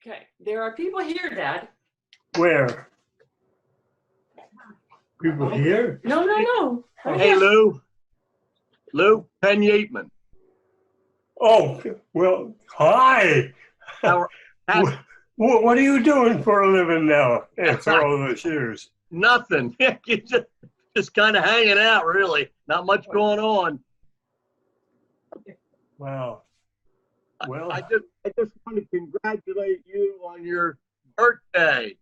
Okay, there are people here, Dad. Where? People here? No, no, no. Hey, Lou. Lou, Penn Yateman. Oh, well, hi. How, What are you doing for a living now after all those years? nothing. You just kind of hanging out, really. Not much going on. Wow. Well, I just want to congratulate you on your birthday.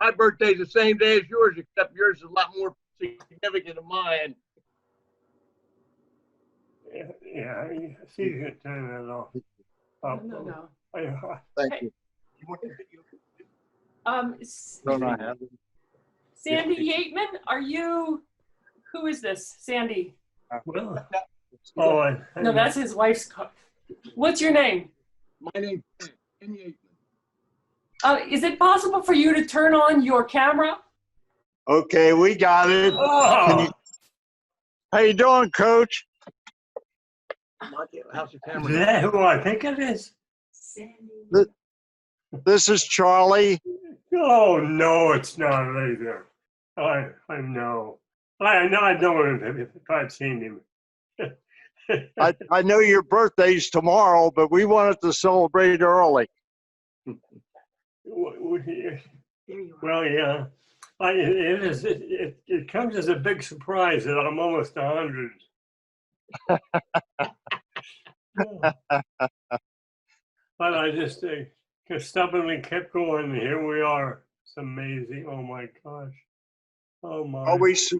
My birthday's the same day as yours, except yours is a lot more significant than mine. yeah, I see you can turn that off. No. Thank Hey. you. Um, Sandy Yateman, are you? Who is this, Sandy? Well, No, that's his wife's car. What's your name? My name's Penn Yateman. Is it possible for you to turn on your camera? Okay, we got it. oh, How you doing, Coach? How's your is camera? that who I think it is? Sandy. This is Charlie. Oh, no, it's not either. I know. I know him if I'd seen him. I know your birthday's tomorrow, but we wanted to celebrate early. Well, yeah. It comes as a big surprise that I'm almost 100. But I just stubbornly kept going. And here we are. It's amazing. Oh my gosh. Oh my. Always.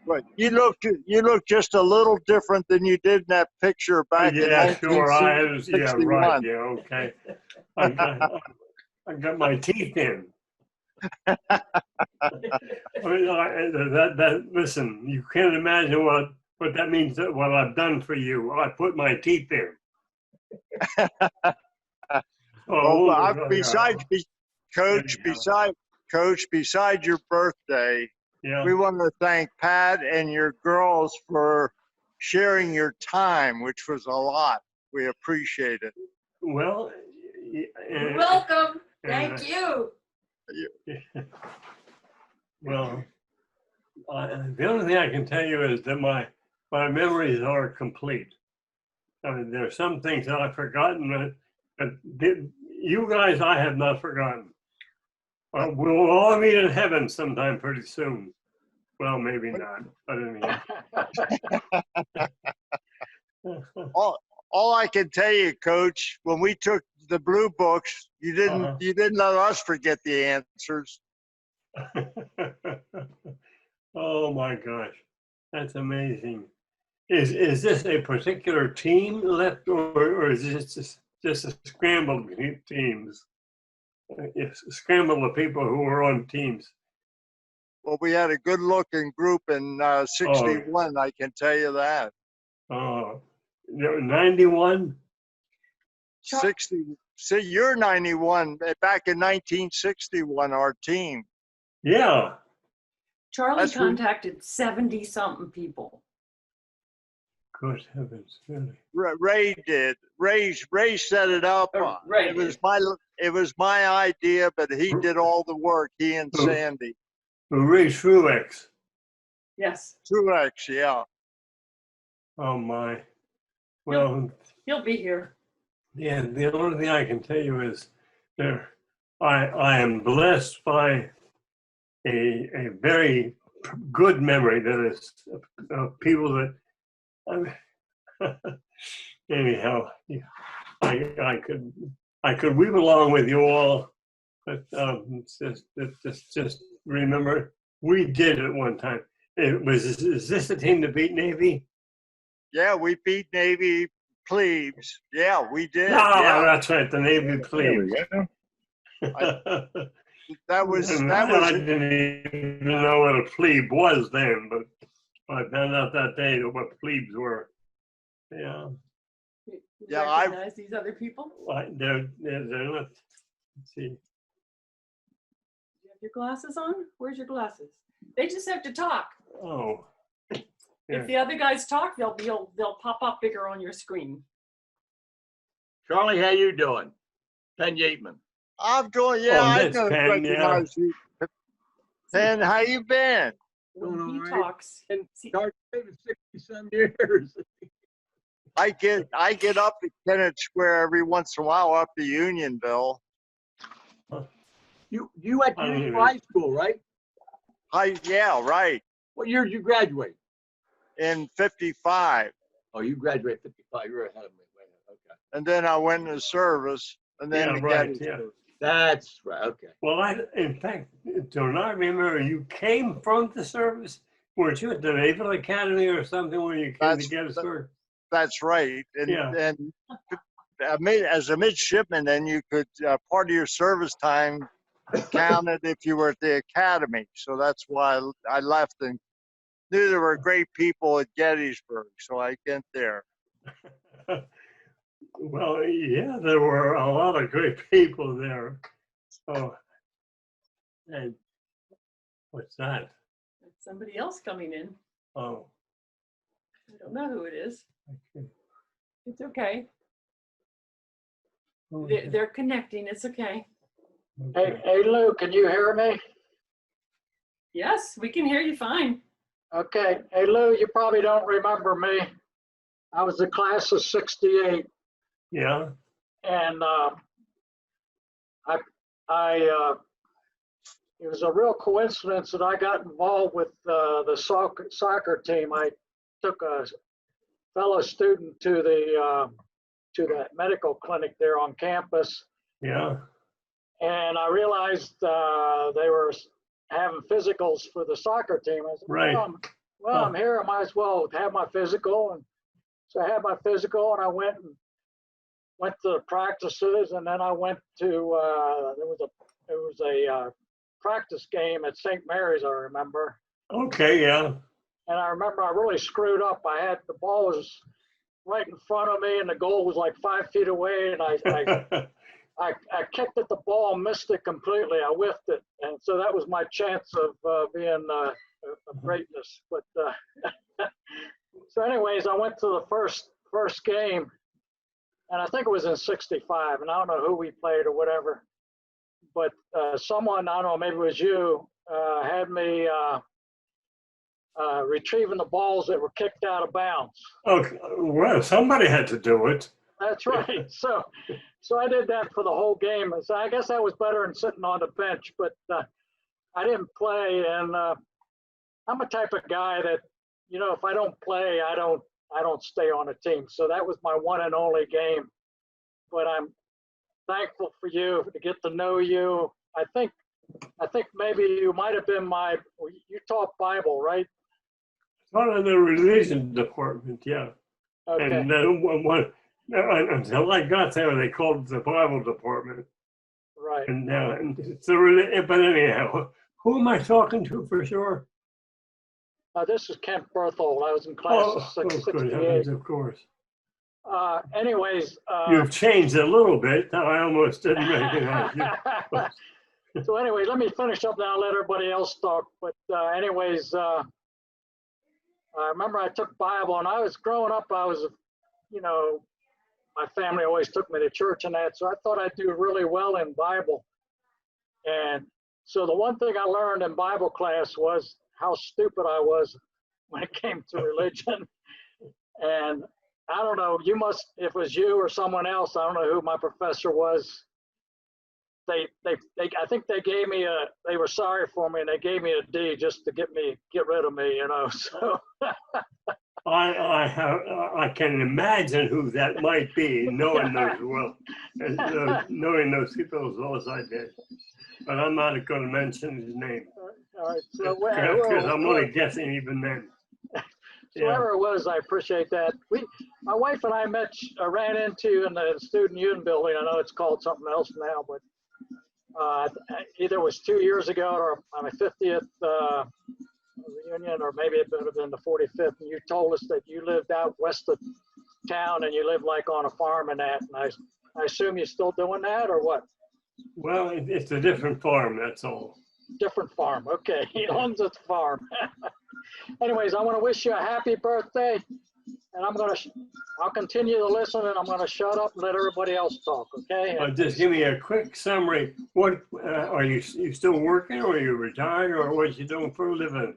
But you look just a little different than you did in that picture back in Yeah, sure. 1961. Right. Yeah, okay. I got my teeth in. I mean, listen, you can't imagine what that means, what I've done for you. I put my teeth in. Besides your birthday, yeah. we want to thank Pat and your girls for sharing your time, which was a lot. We appreciate it. Well, You're welcome. Thank you. Well, the only thing I can tell you is that my memories are complete. I mean, there are some things that I've forgotten, but you guys I have not forgotten. We'll all meet in heaven sometime pretty soon. Well, maybe not, but anyway. All I can tell you, Coach, when we took the blue books, you didn't let us forget the answers. Oh my gosh, that's amazing. Is this a particular team left, or is this just a scramble of teams? It's a scramble of people who were on teams. Well, we had a good-looking group in '61. I can tell you that. Oh, 91. 60. See, you're 91. Back in 1961, our team. Yeah. Charlie contacted 70-something people. Good heavens, really? Ray did. Ray set it up. It was my idea, but he did all the work. He and Sandy. Ray Truex. Yes. Truex, yeah. Oh my. Well, he'll be here. Yeah, the only thing I can tell you is I am blessed by a very good memory that is of people that anyhow, I could weave along with you all, but just remember we did it one time. Is this the team that beat Navy? Yeah, we beat Navy plebes. Yeah, we did. Yeah, that's right, the Navy plebes. I didn't even know what a plebe was then, but I found out that day what plebes were. Yeah. You recognize these other people? They're not. Let's see. You have your glasses on? Where's your glasses? They just have to talk. Oh. Yeah. If the other guys talk, they'll pop up bigger on your screen. Charlie, how you doing? Penn Yateman. I'm doing, yeah, Oh, I that's don't Penn, recognize you. Penn, how you been? When Doing he all right. talks, And see, Dark David, 60-some years. I get up to Kennett Square every once in a while up to Unionville. You went to I don't Unionville even- High School, right? Yeah, right. What year did you graduate? In 55. Oh, you graduated 55. You're ahead of me. Okay. And then I went into service and then Yeah, to right, Gettysburg. That's right. Okay. Well, in fact, don't I remember you came from the service? Weren't you at the Naval Academy or something when you came That's- to Gettysburg? That's right. And, Yeah. and as a midshipman, then you could, part of your service time counted if you were at the academy. So that's why I left and knew there were great people at Gettysburg. So I went there. Well, yeah, there were a lot of great people there. Oh, and what's that? somebody else coming in. Oh, I don't know who it is. okay. It's okay. Oh, They're connecting. It's okay. okay. Hey Lou, can you hear me? Yes, we can hear you fine. Okay. Hey Lou, you probably don't remember me. I was the class of '68, Yeah, and it was a real coincidence that I got involved with the soccer team. I took a fellow student to that medical clinic there on campus, yeah. and I realized they were having physicals for the soccer team. I said, Right. well, I'm here. I might as well have my physical. And so I had my physical, and I went to the practices, and then I went to there was a practice game at St. Mary's, I remember. Okay, yeah. And I remember I really screwed up. The ball was right in front of me, and the goal was like 5 feet away, and I kicked at the ball, missed it completely. I whiffed it, and so that was my chance of being a greatness. But so, anyways, I went to the first game, and I think it was in '65, and I don't know who we played or whatever. But someone, I don't know, maybe it was you, had me retrieving the balls that were kicked out of bounds. Okay, well, somebody had to do it. That's right. So I did that for the whole game. So I guess that was better than sitting on the bench, but I didn't play. And I'm a type of guy that, if I don't play, I don't stay on a team. So that was my one and only game. But I'm thankful for you to get to know you. I think maybe you might have been you taught Bible, right? Part of the religion department, yeah. Okay. And then until I got there, they called it the Bible department. Right. And it's but anyhow, who am I talking to for sure? This is Kent Berthold. I was in class of Good 68. heavens, of course. Anyways. You've changed a little bit. I almost didn't recognize you. So anyway, let me finish up now. Let everybody else talk. But anyways, I remember I took Bible, and I was growing up. I was, my family always took me to church and that, so I thought I'd do really well in Bible. And so the one thing I learned in Bible class was how stupid I was when it came to religion. And I don't know, if it was you or someone else, I don't know who my professor was. I think they gave me they were sorry for me, and they gave me a D just to get rid of me, so. I can imagine who that might be, knowing those well, knowing those people as well as I did. But I'm not going to mention his name. All right, so because I'm only guessing even then. Whoever it was, I appreciate that. My wife and I ran into in the student union building. I know it's called something else now, but either it was 2 years ago or my 50th reunion, or maybe it would have been the 45th. And you told us that you lived out west of town and you lived like on a farm and that. And I assume you're still doing that, or what? Well, it's a different farm, that's all. Different farm. Okay, he owns a farm. Anyways, I want to wish you a happy birthday. And I'll continue to listen, and I'm gonna shut up and let everybody else talk, okay? Just give me a quick summary. What are you still working, or are you retired, or what you doing for a living?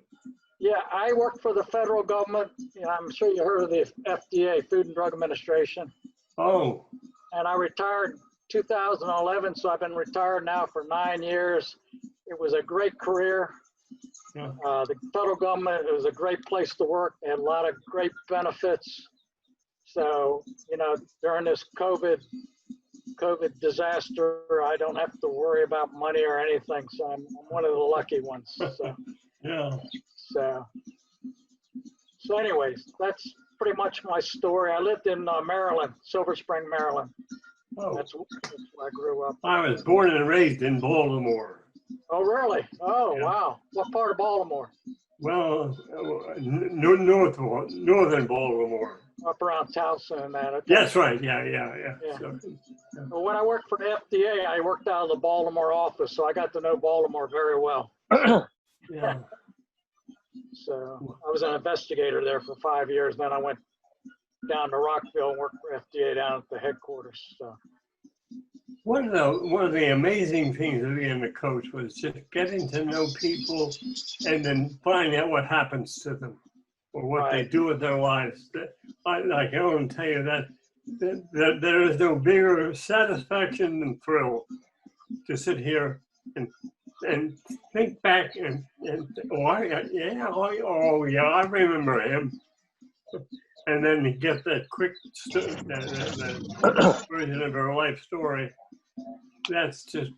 Yeah, I work for the federal government. You know, I'm sure you heard of the FDA, Food and Drug Administration. Oh, And I retired 2011, so I've been retired now for 9 years. It was a great career. yeah. The federal government, it was a great place to work. They had a lot of great benefits. So, you know, during this COVID disaster, I don't have to worry about money or anything. So I'm one of the lucky ones. So, Yeah. so anyways, that's pretty much my story. I lived in Maryland, Silver Spring, Maryland. Oh, That's where I grew up. I was born and raised in Baltimore. Oh, really? Oh, Yeah. wow. What part of Baltimore? Well, northern Baltimore. Up around Towson and that. Okay. That's right. Yeah. Yeah. So, Well, when I worked for the FDA, I worked out of the Baltimore office, so I got to know Baltimore very well. yeah. So I was an investigator there for 5 years. Then I went down to Rockville and worked for FDA down at the headquarters. So. One of the amazing things of being a coach was just getting to know people and then finding out what happens to them or what they Right. do with their lives. I can only tell you that there is no bigger satisfaction and thrill to sit here and think back and I remember him. And then you get that quick that version of her life story. That's just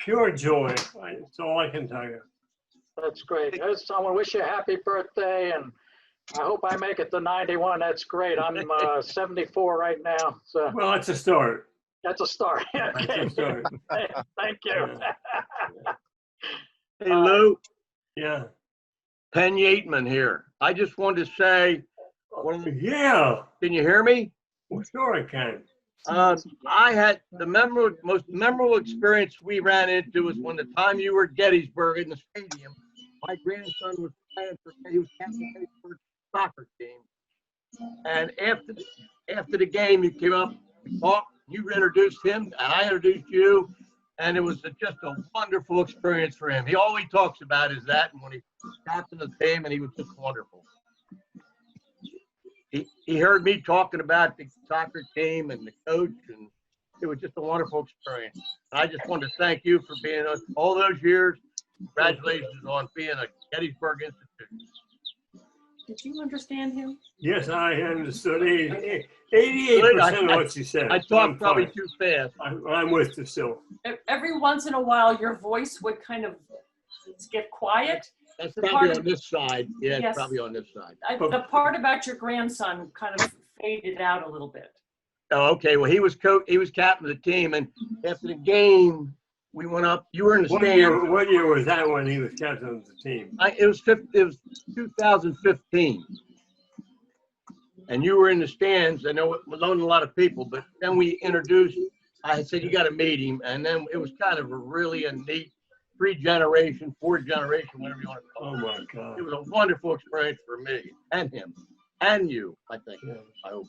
pure joy. That's all I can tell you. That's great. I want to wish you a happy birthday, and I hope I make it to 91. That's great. I'm 74 right now. So Well, that's a start. that's a start. That's Okay. a start. Thank you. Hey, Lou, Yeah. Penn Yateman here. I just wanted to say, Yeah. can you hear me? Well, sure I can. I had the most memorable experience we ran into was when the time you were at Gettysburg in the stadium. My grandson was playing he was captain of the Gettysburg soccer team. And after the game, you came up, we talked, you introduced him, and I introduced you. And it was just a wonderful experience for him. All he talks about is that, and when he was captain of the team, and he was just wonderful. He heard me talking about the soccer team and the coach, and it was just a wonderful experience. I just wanted to thank you for being all those years. Congratulations on being a Gettysburg institution. Did you understand him? Yes, I understood 88% of what you said. I talked probably too fast. I'm with you still. Every once in a while, your voice would kind of get quiet. That's The probably part on this side. Yeah, Yes. it's probably on this side. The part about your grandson kind of faded out a little bit. Oh, okay. Well, he was captain of the team, and after the game, we went up. You were in the What stand. year was that when he was captain of the team? It was 2015, and you were in the stands. I know it was on a lot of people, but then we introduced. I said you got to meet him, and then it was kind of a neat 4th generation, whatever you want to call it. Oh my God! It was a wonderful experience for me and him and you. I think. Yeah. I hope.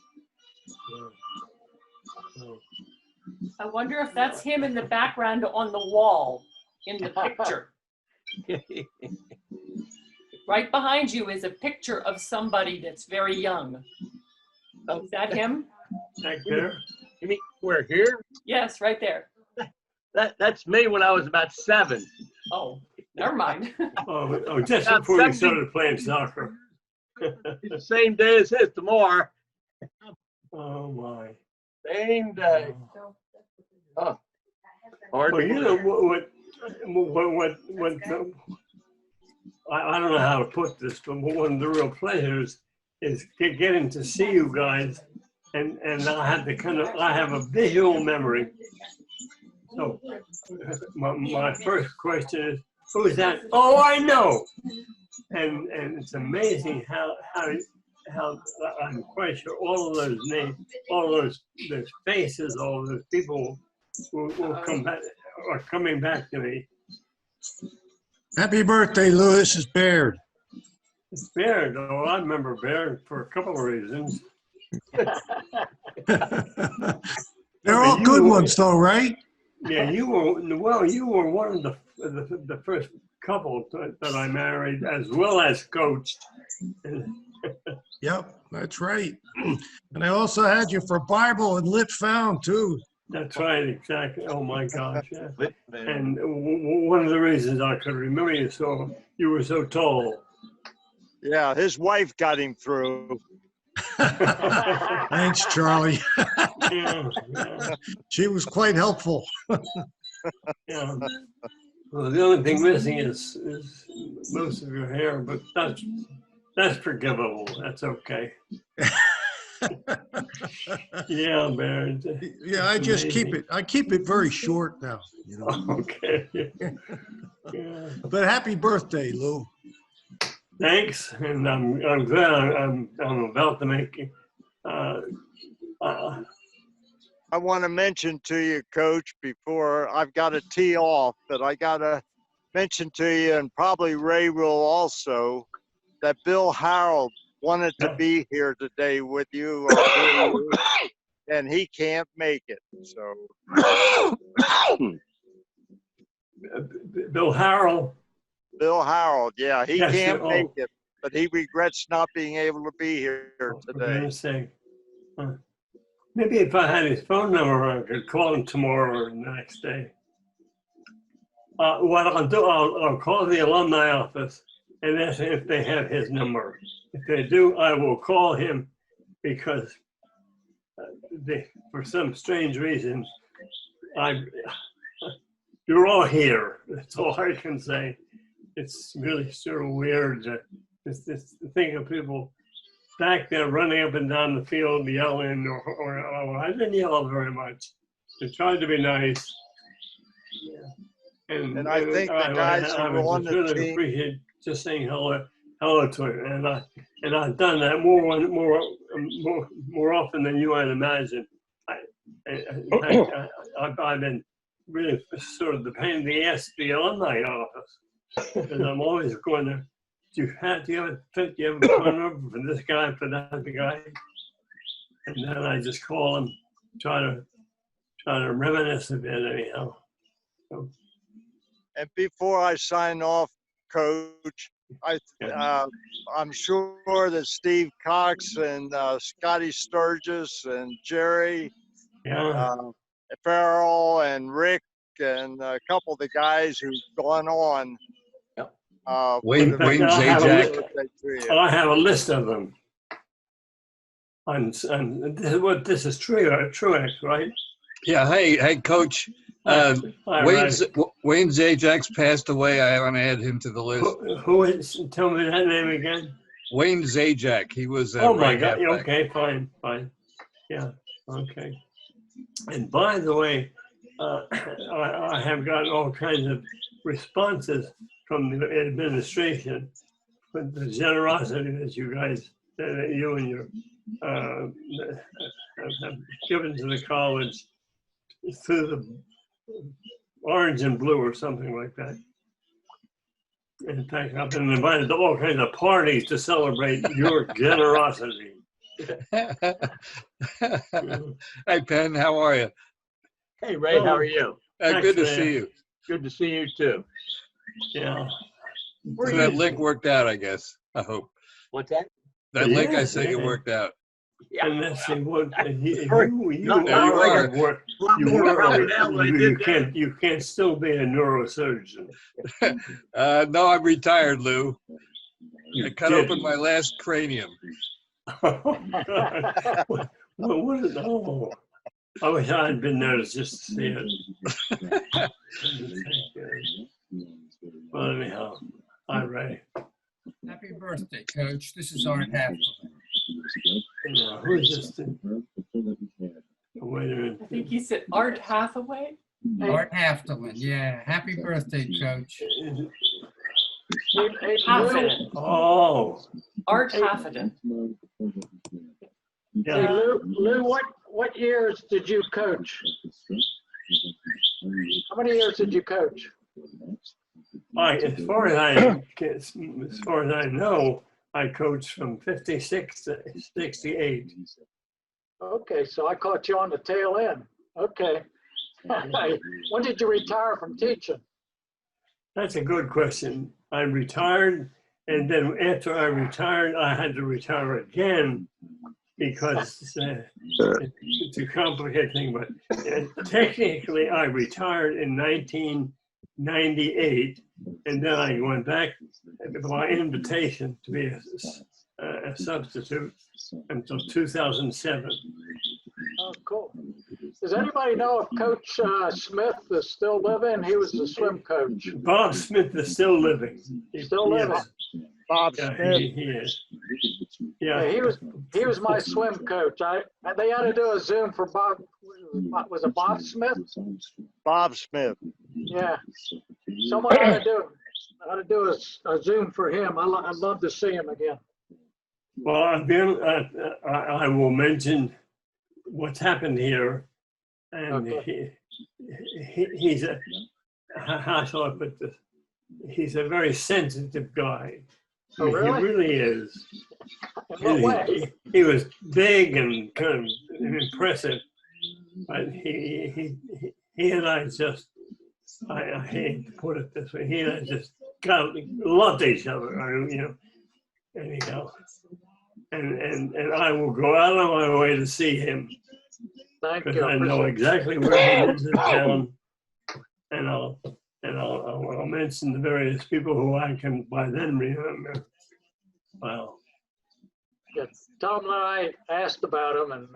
Yeah. I wonder if that's him in the background on the wall in the picture. Right behind you is a picture of somebody that's very young. Is that him? Back there. You mean we're here? Yes, right there. That's me when I was about 7. Oh, never mind. Oh, just About before we 17. started playing soccer. It's the same day as his tomorrow. Oh my. Same day. Oh. Hard Well, to you know believe. I don't know how to put this, but one of the real pleasures is getting to see you guys, and I have a visual memory. So my first question is, who is that? Oh, I know. And it's amazing how I'm quite sure all of those names, all those faces, all of those people will come back, are coming back to me. Happy birthday, Lou. This is Baird. Baird, oh, I remember Baird for a couple of reasons. They're all good ones though, right? Yeah, you were one of the first couple that I married as well as coached. Yep, that's right. And I also had you for Bible and Lit Found too. That's right, exactly. Oh my gosh, yeah. Lit man. And one of the reasons I could remember you you were so tall. Yeah, his wife got him through. Thanks, Charlie. Yeah, yeah, She was quite helpful. yeah. Well, the only thing missing is most of your hair, but that's forgivable. That's okay. Yeah, Baird. Yeah, I just keep it. I keep it very short now, you know. Okay. Yeah. But happy birthday, Lou. Thanks, and I'm glad I'm about to make it. I want to mention to you, Coach, before I've got to tee off, but I got to mention to you, and probably Ray will also, that Bill Harold wanted to be here today with you, and he can't make it. So, Bill Harrell. Bill Harold, yeah, he Yes, can't oh. make it, but he regrets not being able to be here For today. goodness sake. Maybe if I had his phone number, I could call him tomorrow or the next day. What I'll do, I'll call the alumni office and ask if they have his number. If they do, I will call him because for some strange reason, you're all here. That's all I can say. It's really sort of weird to think of people back there running up and down the field yelling, or I didn't yell very much. I tried to be nice. Yeah. And I think the guys who were on the really team- appreciate just saying hello to him, and I've done that more often than you might imagine. In fact, I've been really sort of the pain in the ass to the alumni office, because I'm always going to. Do you have a phone number for this guy, for that guy? And then I just call him, try to reminisce a bit anyhow. So, And before I sign off, Coach, I'm sure that Steve Cox and Scotty Sturgis and Jerry yeah, Farrell and Rick and a couple of the guys who've gone on. Wayne Zajac. I have a list of them. And this is Truex, right? Yeah, hey, Coach. Hi, Wayne Zajac's passed away. I want to add him to the list. Who is? Tell me that name again. Wayne Zajac. He was. Oh my right God. halfback. Okay, fine. Yeah. Okay. And by the way, I have gotten all kinds of responses from the administration for the generosity that you guys, that you and your have given to the college through the orange and blue or something like that. In fact, I've been invited to all kinds of parties to celebrate your generosity. Hey, Penn, how are you? Hey, Ray, how are you? Good to Thanks, see man. you. Good to see you too. Yeah. Where So are that you? link worked out, I guess. I hope. What's that? That link I Yes, sent you yeah. worked out. Yeah. And let's see what you Not are. You can't still be a neurosurgeon. No, I'm retired, Lou. I cut did. open my last cranium. Oh, God. What is, oh, I wish I had been there just to see it. Well, anyhow, hi, Ray. Happy birthday, Coach. This is Art Haffel. Who's this? Wait a minute. I think you said Art Hathaway. Art Haftelin, yeah. Happy birthday, Coach. Hey, Haffeden. Oh, Art Haffeden. yeah. Lou, what years did you coach? How many years did you coach? As far as I know, I coached from 56 to 68. Okay, so I caught you on the tail end. Okay. When did you retire from teaching? That's a good question. I retired, and then after I retired, I had to retire again because it's a complicated thing. But technically, I retired in 1998, and then I went back by invitation to be a substitute until 2007. Oh, cool. Does anybody know if Coach Smith is still living? He was the swim coach. Bob Smith is still living. Still living. Yes. Bob Yeah, Smith. he is. Yeah, Yeah. he was my swim coach. They had to do a Zoom for Bob. Was it Bob Smith? Bob Smith. Yeah. Someone had to do a Zoom for him. I'd love to see him again. Well, I will mention what's happened here, and Okay. he's a, how shall I put this? He's a very sensitive guy. Oh, He really? really is. In what way? He was big and kind of impressive, but he and I just, I hate to put it this way, he and I just loved each other, anyhow. And I will go out of my way to see him Thank because you. I know exactly where he lives in town, and I'll mention the various people who I can by then remember. Well, Yeah, tell him that I asked about him and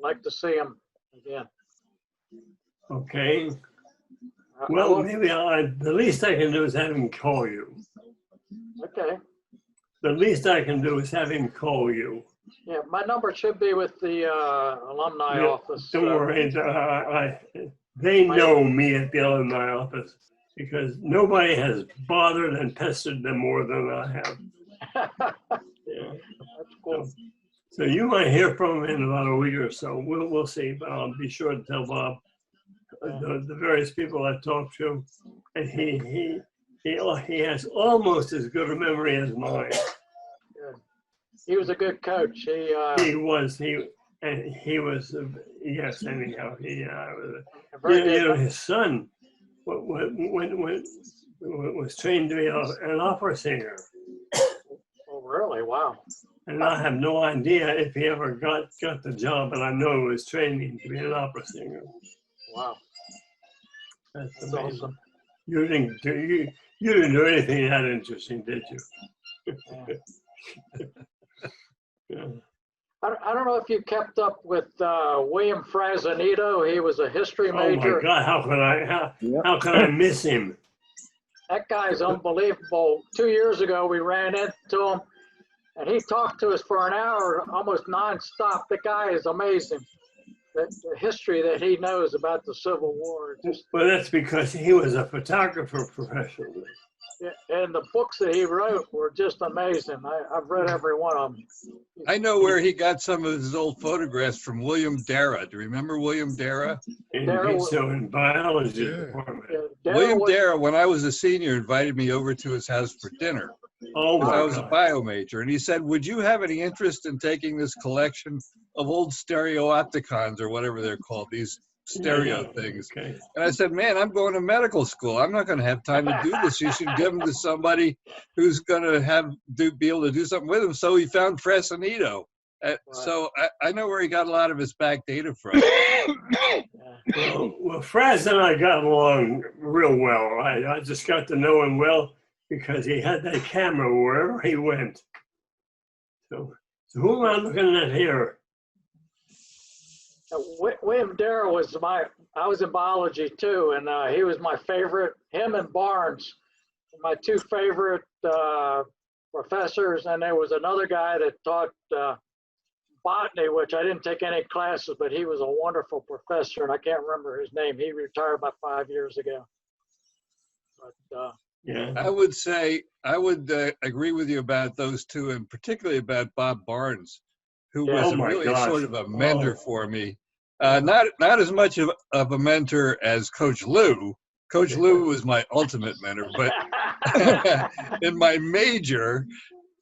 like to see him again. okay. Well, Well, maybe the least I can do is have him call you. okay. The least I can do is have him call you. Yeah, my number should be with the alumni Yeah, office. Don't worry, they know me at the alumni office because nobody has bothered and pestered them more than I have. Yeah. That's cool. So you might hear from him in about a week or so. We'll see, but I'll be sure to tell Bob the various people I talked to, and he has almost as good a memory as mine. Good. He was a good coach. He was yes. Anyhow, he his son was trained to be an opera singer. Oh, really? Wow. And I have no idea if he ever got the job, but I know he was training to be an opera singer. Wow. That's That's amazing. awesome. You didn't do anything that interesting, did you? Yeah. I don't know if you kept up with William Frazanito. He was a history Oh my major. God! How can I miss him? That guy's unbelievable. 2 years ago, we ran into him, and he talked to us for an hour, almost nonstop. The guy is amazing. The history that he knows about the Civil War. Well, that's because he was a photographer professionally. And the books that he wrote were just amazing. I've read every one of them. I know where he got some of his old photographs from William Dara. Do you remember William Dara? In biology Yeah. department. William Dara, when I was a senior, invited me over to his house for dinner. Oh my I was a God. bio major, and he said, "Would you have any interest in taking this collection of old stereopticons, or whatever they're called, these stereo Yeah, things?" okay. And I said, "Man, I'm going to medical school. I'm not going to have time to do this. You should give them to somebody who's going to be able to do something with them." So he found Frazanito. So I know where he got a lot of his back data from. Well, Fraz and I got along real well. I just got to know him well because he had that camera wherever he went. So who am I looking at here? William Dara was I was in biology too, and he was my favorite. Him and Barnes, my two favorite professors. And there was another guy that taught botany, which I didn't take any classes, but he was a wonderful professor, and I can't remember his name. He retired about 5 years ago. But Yeah. I would say, I would agree with you about those two, and particularly about Bob Barnes, who Yeah. was Oh my really gosh. sort of a mentor Oh. for me. Not as much of a mentor as Coach Lou. Coach Lou was my ultimate mentor, but in my major,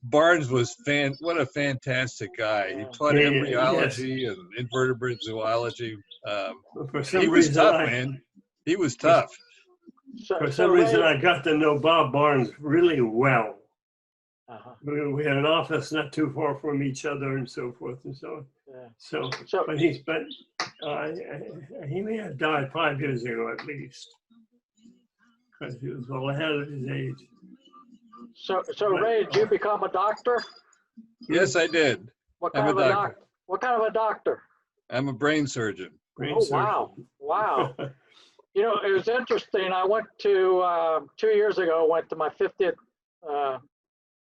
Barnes was what a fantastic guy. He taught Yeah, embryology and invertebrate zoology. For He some was reason, tough, man. He was tough. So, for so some reason, Ray, I got to know Bob Barnes really well. uh-huh, We had an office not too far from each other and so forth and so on. yeah. So, So, he may have died 5 years ago at least, because he was well ahead of his age. so Ray, did you become a doctor? Yes, I did. What I'm kind a of a doctor. What kind of a doctor? I'm a brain surgeon. Brain Oh, surgeon. wow. Wow. You know, it was interesting. I went to 2 years ago. Went to my 50th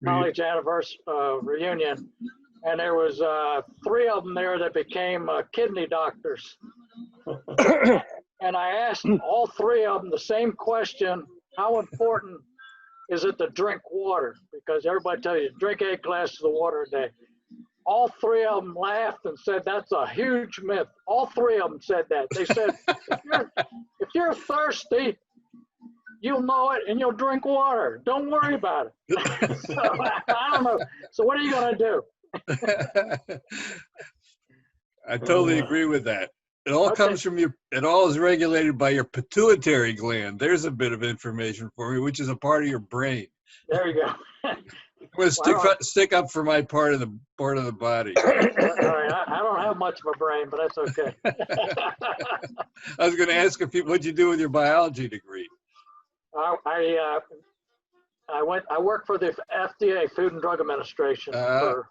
college anniversary reunion, and there was 3 of them there that became kidney doctors. And I asked all 3 of them the same question: how important is it to drink water? Because everybody tells you drink 8 glasses of water a day. All 3 of them laughed and said that's a huge myth. All 3 of them said that. They said if you're thirsty, you'll know it and you'll drink water. Don't worry about it. So I don't know. So what are you gonna do? I totally agree with that. It all Okay. comes from it all is regulated by your pituitary gland. There's a bit of information for me, which is a part of your brain. There you go. I'm gonna stick up for my part of the body. All right, I don't have much of a brain, but that's okay. I was gonna ask what'd you do with your biology degree? I worked for the FDA, Food and Drug Administration, for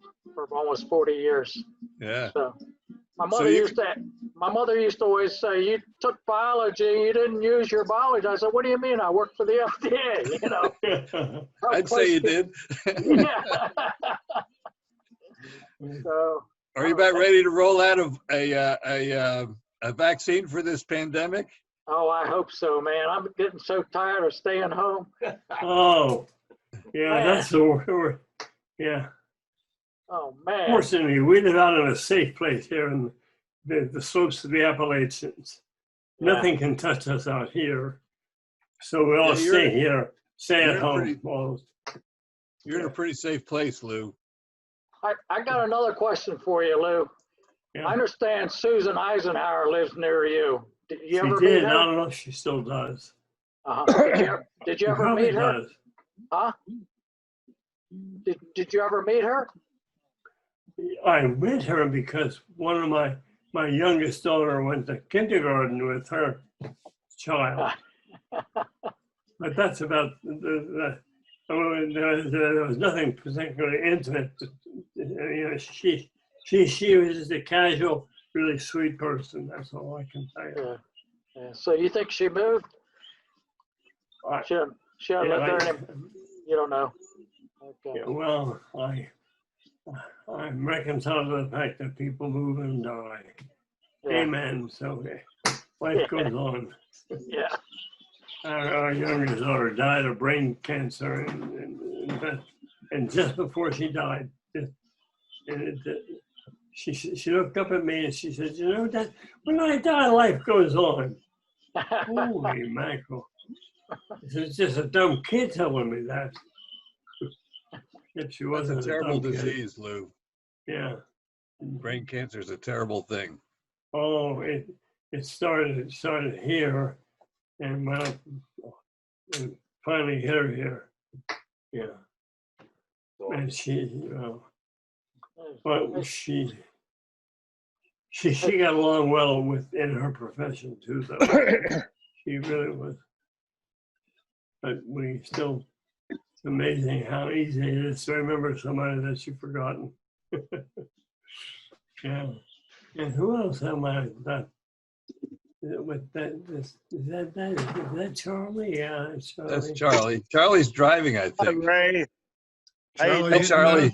almost 40 years. Yeah. So my mother used to always say, "You took biology, you didn't use your biology." I said, "What do you mean? I worked for the FDA." You know. I'd say you did. Yeah. So. Are you about ready to roll out of a vaccine for this pandemic? Oh, I hope so, man. I'm getting so tired of staying home. Oh, yeah, that's the word. Yeah. Oh, man. Fortunately, we live out in a safe place here in the slopes of the Appalachians. Yeah. Nothing can touch us out here. So we all stay here, stay at home. You're in a pretty safe place, Lou. I got another question for you, Lou. Yeah. I understand Susan Eisenhower lives near you. Did you She ever did. meet I her? don't know if she still does. Did you ever Probably meet her? does. Huh? Did you ever meet her? I met her because one of my youngest daughter went to kindergarten with her child. But that's about there was nothing particularly intimate. You know, she was just a casual, really sweet person. That's all I can tell you. Yeah. So you think she moved? She lived there. You don't know. Okay. Yeah, well, I'm reconciled to the fact that people move and die. Yeah. Amen. So life goes on. Yeah. Our youngest daughter died of brain cancer, and just before she died, she looked up at me and she said, "You know, Dad, when I die, life goes on." Holy mackerel! It's just a dumb kid telling me that. If she wasn't That's a terrible dumb kid. disease, Lou. Yeah. Brain cancer is a terrible thing. Oh, it started here, and and finally hit her here. Yeah. And she got along well in her profession too, though. She really was. But it's amazing how easy it is to remember somebody that you've forgotten. Yeah. And who else am I? Is that Charlie? Yeah, it's Charlie. That's Charlie. Charlie's driving, I Hi, think. Ray. Charlie, Hey, Charlie.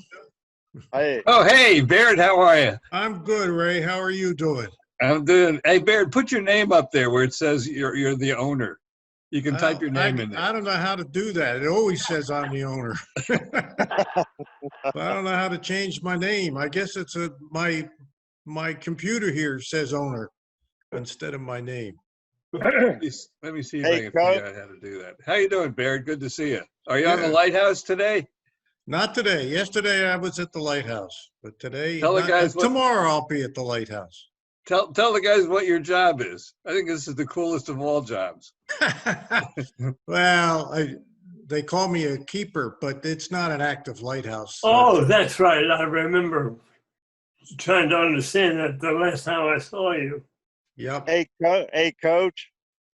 Hey. Oh, hey, Baird, how are you? I'm good, Ray. How are you doing? I'm doing. Hey, Baird, put your name up there where it says you're the owner. You can type your name in there. I don't know how to do that. It always says I'm the owner. But I don't know how to change my name. I guess it's my computer here says owner instead of my name. Let me see if I can figure out how to do that. How you doing, Baird? Good to see you. Are you on the lighthouse today? Not today. Yesterday I was at the lighthouse, but today, Tell the guys what- tomorrow I'll be at the lighthouse. Tell the guys what your job is. I think this is the coolest of all jobs. Well, they call me a keeper, but it's not an active lighthouse. Oh, that's right. I remember trying to understand that the last time I saw you. Yep. Hey, coach,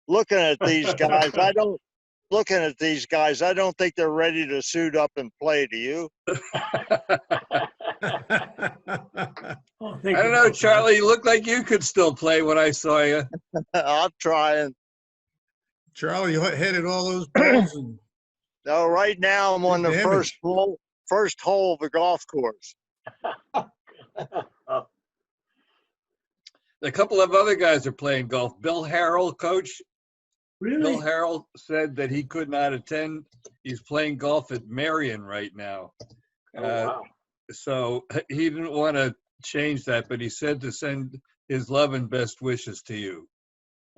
looking at these guys, I don't think they're ready to suit up and play. Do you? Oh, I don't know, Charlie. You look like you could still play when I saw you. I'm trying. Charlie headed all those balls and No, right now I'm on the Damage. first hole of the golf course. A couple of other guys are playing golf. Bill Harrell, coach. Really? Bill Harrell said that he could not attend. He's playing golf at Marion right now. Oh, wow. So he didn't want to change that, but he said to send his love and best wishes to you.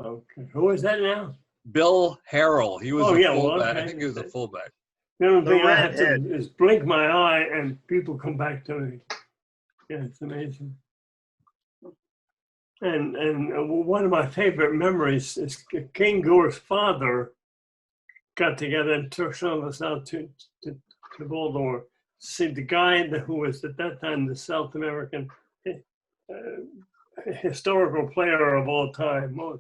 Okay. Who is that now? Bill Harrell. He was Oh, a yeah, well, fullback. okay. I think he was a fullback. The only The thing I have to redhead. is blink my eye and people come back to me. Yeah, it's amazing. And one of my favorite memories is King Gore's father got together and took some of us out to Baltimore. See the guy who was at that time the South American historical player of all time. Oh,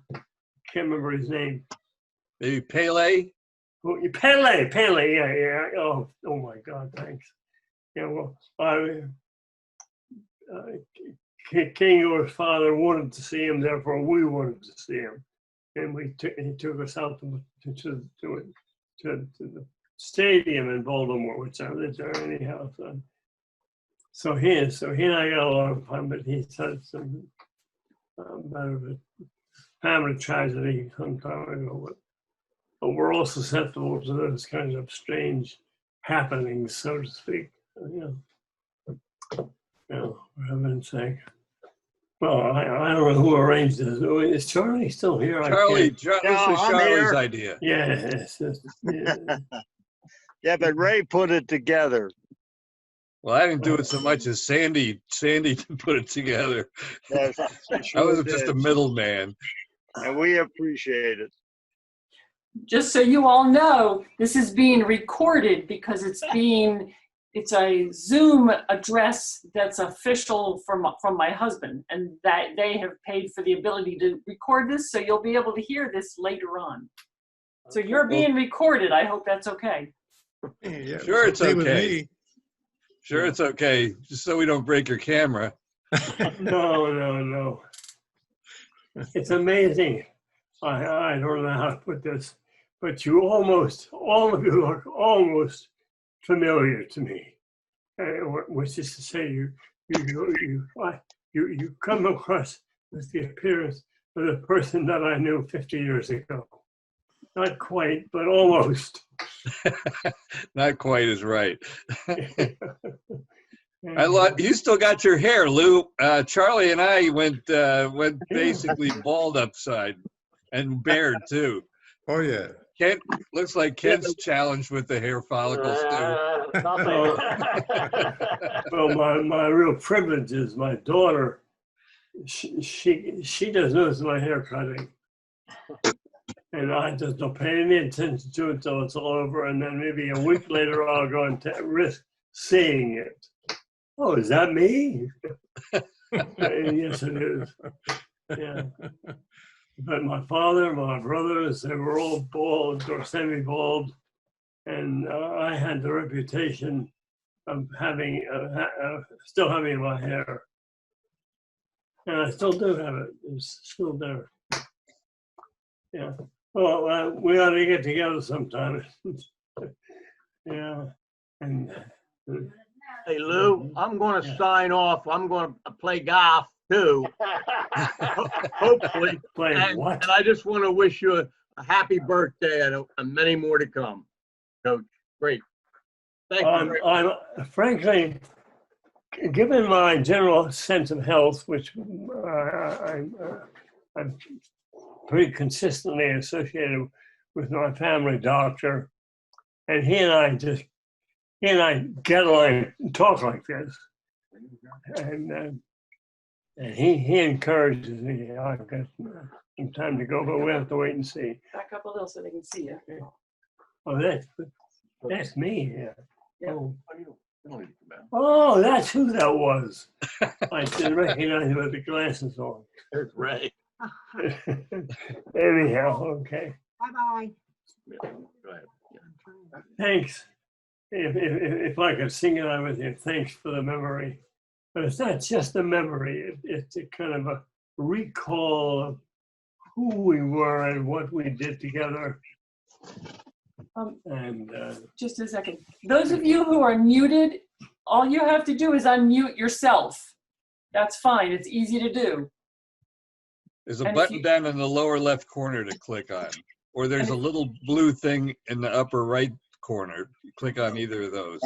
can't remember his name. Maybe Pele. Pele, yeah. Oh my God, thanks. Yeah, well, King Gore's father wanted to see him, therefore we wanted to see him, and he took us out to the stadium in Baltimore, which I lived there anyhow. So he and I got along fine, but he said some about a family tragedy some time ago. But we're all susceptible to those kinds of strange happenings, so to speak. For heaven's sake. Well, I don't know who arranged this. Is Charlie still here? Charlie, this No, was I'm Charlie's here. idea. Yeah. Yeah, but Ray put it together. Well, I didn't do it so much as Sandy put it together. Yes, she I sure was just a did. middleman. And we appreciate it. Just so you all know, this is being recorded because it's a Zoom address that's official from my husband, and that they have paid for the ability to record this, so you'll be able to hear this later on. So you're being recorded. I hope that's okay. yeah, Sure, it's with okay. me. Sure, it's okay. Just so we don't break your camera. No. It's amazing. I don't know how to put this, but all of you look almost familiar to me, which is to say, you come across with the appearance of the person that I knew 50 years ago. Not quite, but almost. Not quite as right. You still got your hair, Lou. Charlie and I went basically bald upside and bared too. Oh yeah. Kent looks like Kent's challenged with the hair follicles too. Nothing. Well, my real privilege is my daughter. She does notice my hair cutting, and I just don't pay any attention to it until it's all over, and then maybe a week later I'll go and risk seeing it. Oh, is that me? Yes, it is. Yeah. But my father, my brothers, they were all bald or semi-bald, and I had the reputation of having, still having my hair. And I still do have it. It's still there. Yeah. Well, we ought to get together sometime. Yeah. And Hey, Lou, I'm going to sign off. I'm going to play golf too, hopefully. play what? And I just want to wish you a happy birthday and many more to come, Coach. Great. Thank you. I'm frankly, given my general sense of health, which I'm pretty consistently associated with my family doctor, and he and I just he and I get along and talk like this. And he encourages me. I've got some time to go, but we'll have to wait and see. Back up a little so they can see you. Oh, that's me. Yeah. Yeah. Oh, that's who that was. I didn't recognize him with the glasses on. There's Ray. Anyhow, okay. Bye-bye. Go ahead. Thanks. If I could sing it out with you, thanks for the memory. But it's not just a memory. It's a kind of a recall of who we were and what we did together. And Just a second. Those of you who are muted, all you have to do is unmute yourself. That's fine. It's easy to do. There's a And if button you- down in the lower left corner to click on, or there's a little blue thing in the upper right corner. Click on either of those.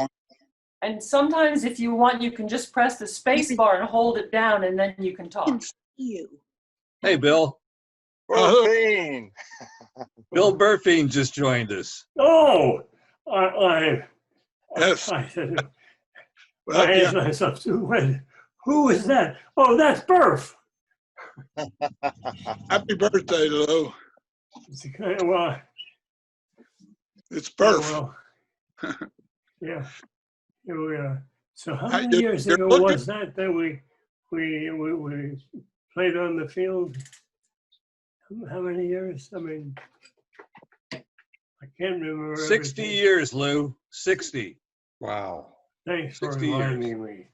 And sometimes if you want, you can just press the space bar and hold it down and then you can talk. You. Hey, Bill. Burfine. Bill Burfine just joined us. oh, I Yes. I said, Well, I yeah. asked myself, who is that? Oh, that's Burf. Happy birthday, Lou. It's a kind of, well, It's birth. well, yeah. Here we are. So how Hi, many you're- years you're ago looking- was that we played on the field? How many years? I mean, I can't remember. 60 everything. years, Lou. 60. Wow. Thanks for 60 years. reminding me.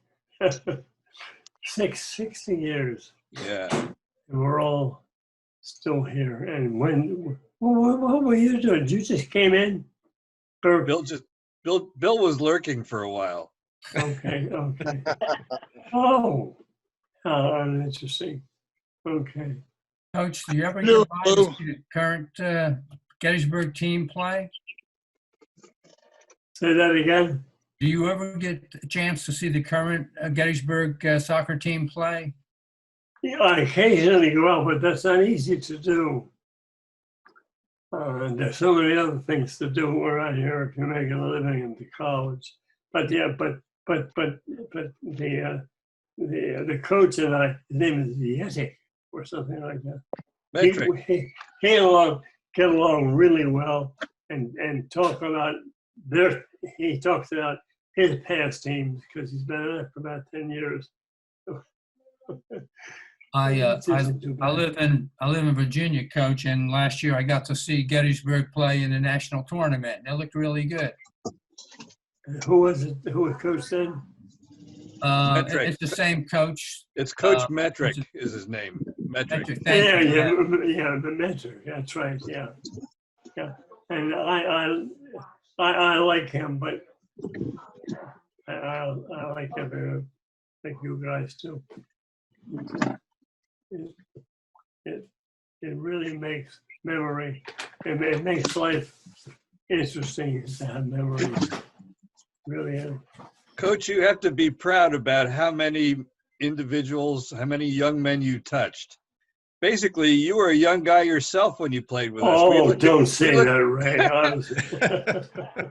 60 years. Yeah. And we're all still here. And what were you doing? You just came in? Or- Bill was lurking for a while. Okay. Oh, how interesting. Okay. Coach, do you ever Lou, get by to see the current Gettysburg team play? Say that again. Do you ever get a chance to see the current Gettysburg soccer team play? Yeah, I occasionally go out, but that's not easy to do. And there's so many other things to do around here if you're making a living in the college. But yeah, but the coach and I, his name is Yetic or something like that. Metric. He get along really well and talk about he talks about his past teams because he's been in it for about 10 years. I It isn't too bad. live in Virginia, Coach, and last year I got to see Gettysburg play in the national tournament, and it looked really good. Who was it? Who was coach then? Metric. It's the same coach. It's Coach Uh, Metric is his name. Metric. Metric, thank Yeah, you. yeah, the mentor. That's right. Yeah. And I like him, but I like him. I think you guys too. It really makes memory. It makes life interesting to have memories. Really is. Coach, you have to be proud about how many individuals, how many young men you touched. Basically, you were a young guy yourself when you played with us. Oh, don't say that, Ray. Honestly.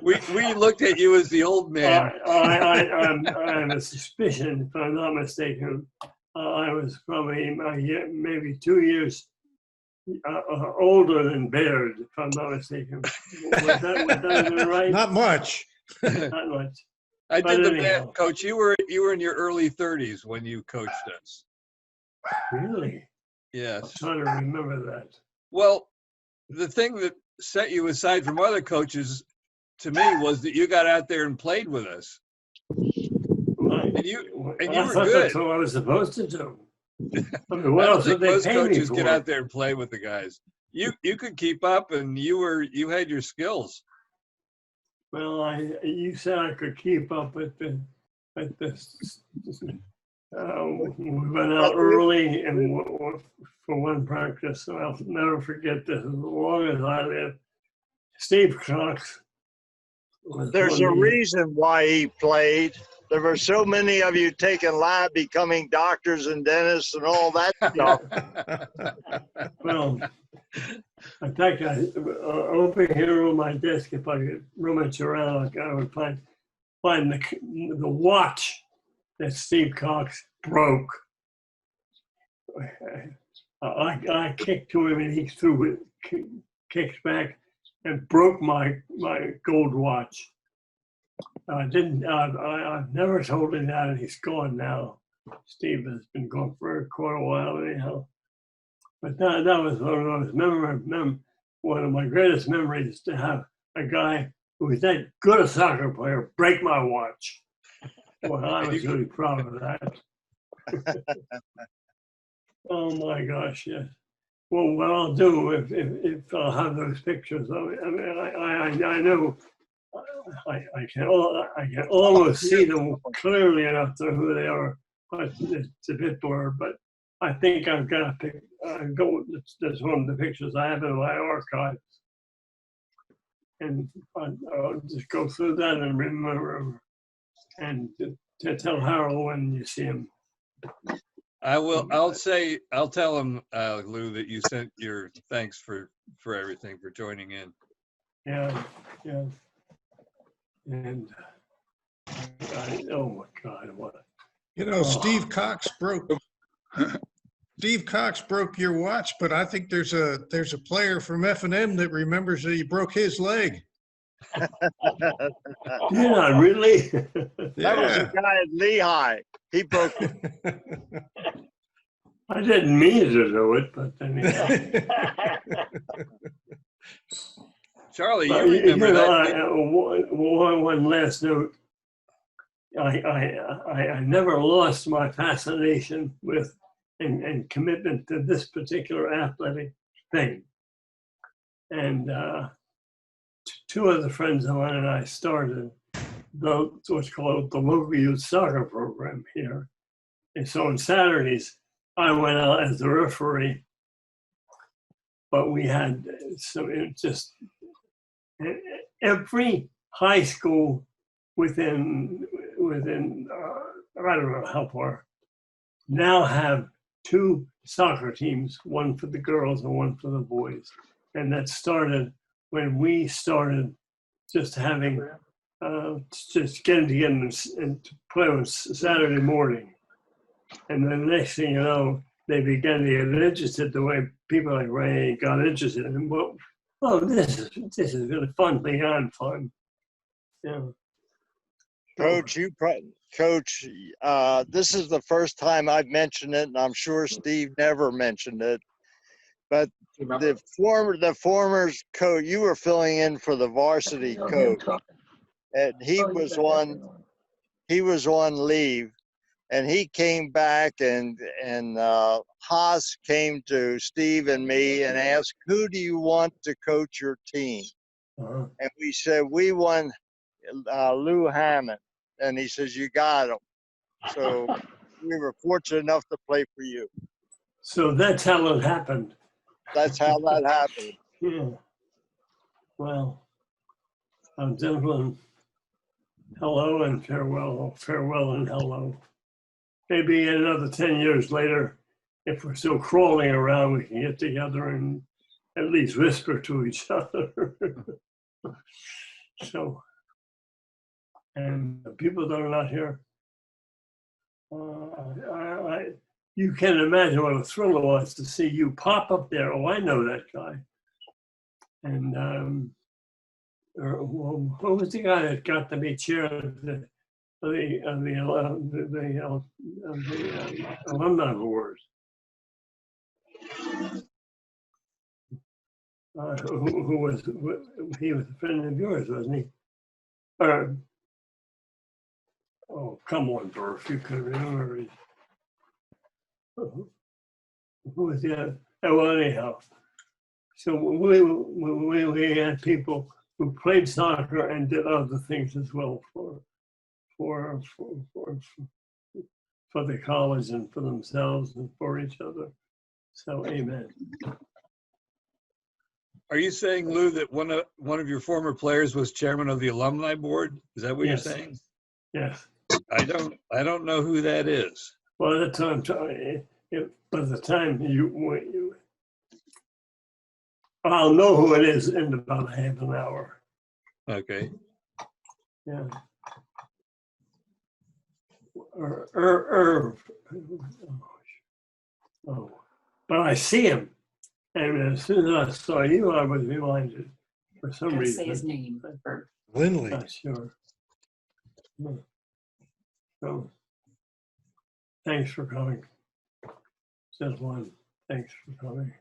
We looked at you as the old man. I have a suspicion, if I'm not mistaken, I was probably maybe 2 years older than Baird, if I'm not mistaken. Was that right? Not much. Not much. I but did the anyhow. math, Coach. You were in your early 30s when you coached us. Really? I'm Yes. trying to remember that. Well, the thing that set you aside from other coaches, to me, was that you got out there and played with us. Right. And you I were thought good. that's what I was supposed to do. I mean, what I don't else think would they most pay me coaches get for? out there and play with the guys. You could keep up, and you had your skills. Well, you said I could keep up with this. We went out early and for one practice, and I'll never forget this as long as I live. Steve Cox was There's one a of the- reason why he played. There were so many of you taking lab, becoming doctors and dentists and all that stuff. Well, in fact, over here on my desk, if I could rummage around, I would find find the watch that Steve Cox broke. I kicked to him and he threw it, kicked back and broke my gold watch. I've never told him that, and he's gone now. Steve has been gone for quite a while anyhow. But that was one of my greatest memories, to have a guy who was that good a soccer player break my watch. Well, I was really proud of that. Oh my gosh, yes. Well, what I'll do if I'll have those pictures, I know I can almost see them clearly enough to who they are, but it's a bit blurred. But I think I've got to pick. That's one of the pictures I have in my archives, and I'll just go through that and remember, and to tell Harold when you see him. I will. I'll tell him, Lou, that you sent your thanks for everything, for joining in. Yeah. And oh my God, what? You know, Steve Cox broke your watch, but I think there's a player from F&M that remembers that he broke his leg. Yeah, really? That was a guy at Lehigh. He broke it. I didn't mean to do it, but anyhow. Charlie, you remember that? One last note. I never lost my fascination with and commitment to this particular athletic thing. And two other friends of mine and I started what's called the local youth soccer program here. And so on Saturdays, I went out as the referee, but we had just every high school within I don't know how far, now have two soccer teams, one for the girls and one for the boys. And that started when we started just having, just getting together and to play on Saturday morning. And then the next thing you know, they began to get interested the way people like Ray got interested in, well, this is really fun, beyond fun. Yeah. Coach, this is the first time I've mentioned it, and I'm sure Steve never mentioned it. But the former coach, you were filling in for the varsity coach, and he was on leave, and he came back, and Haas came to Steve and me and asked, "Who do you want to coach your team?" Uh-huh. And we said, "We want Lou Hammann." And he says, "You got him." So we were fortunate enough to play for you. So that's how it happened. That's how that happened. Yeah. Well, gentlemen, hello and farewell. Farewell and hello. Maybe another 10 years later, if we're still crawling around, we can get together and at least whisper to each other. So, and the people that are not here, you can imagine what a thrill it was to see you pop up there. Oh, I know that guy. And who was the guy that got to be chair of the alumni board? He was a friend of yours, wasn't he? Oh, come on, Burf, you could remember it. Who was the other? Oh, well, anyhow. So we had people who played soccer and did other things as well for the college and for themselves and for each other. So, amen. Are you saying, Lou, that one of your former players was chairman of the alumni board? Is that what Yes. you're saying? Yes. I don't know who that is. Well, at the time, by the time I'll know who it is in about half an hour. Okay. Yeah. Irv. Oh, but I see him, and as soon as I saw you, I was reminded for some Gotta reason. say his name. Lindley. Not sure. Yeah. So, thanks for coming. Says one. Thanks for coming.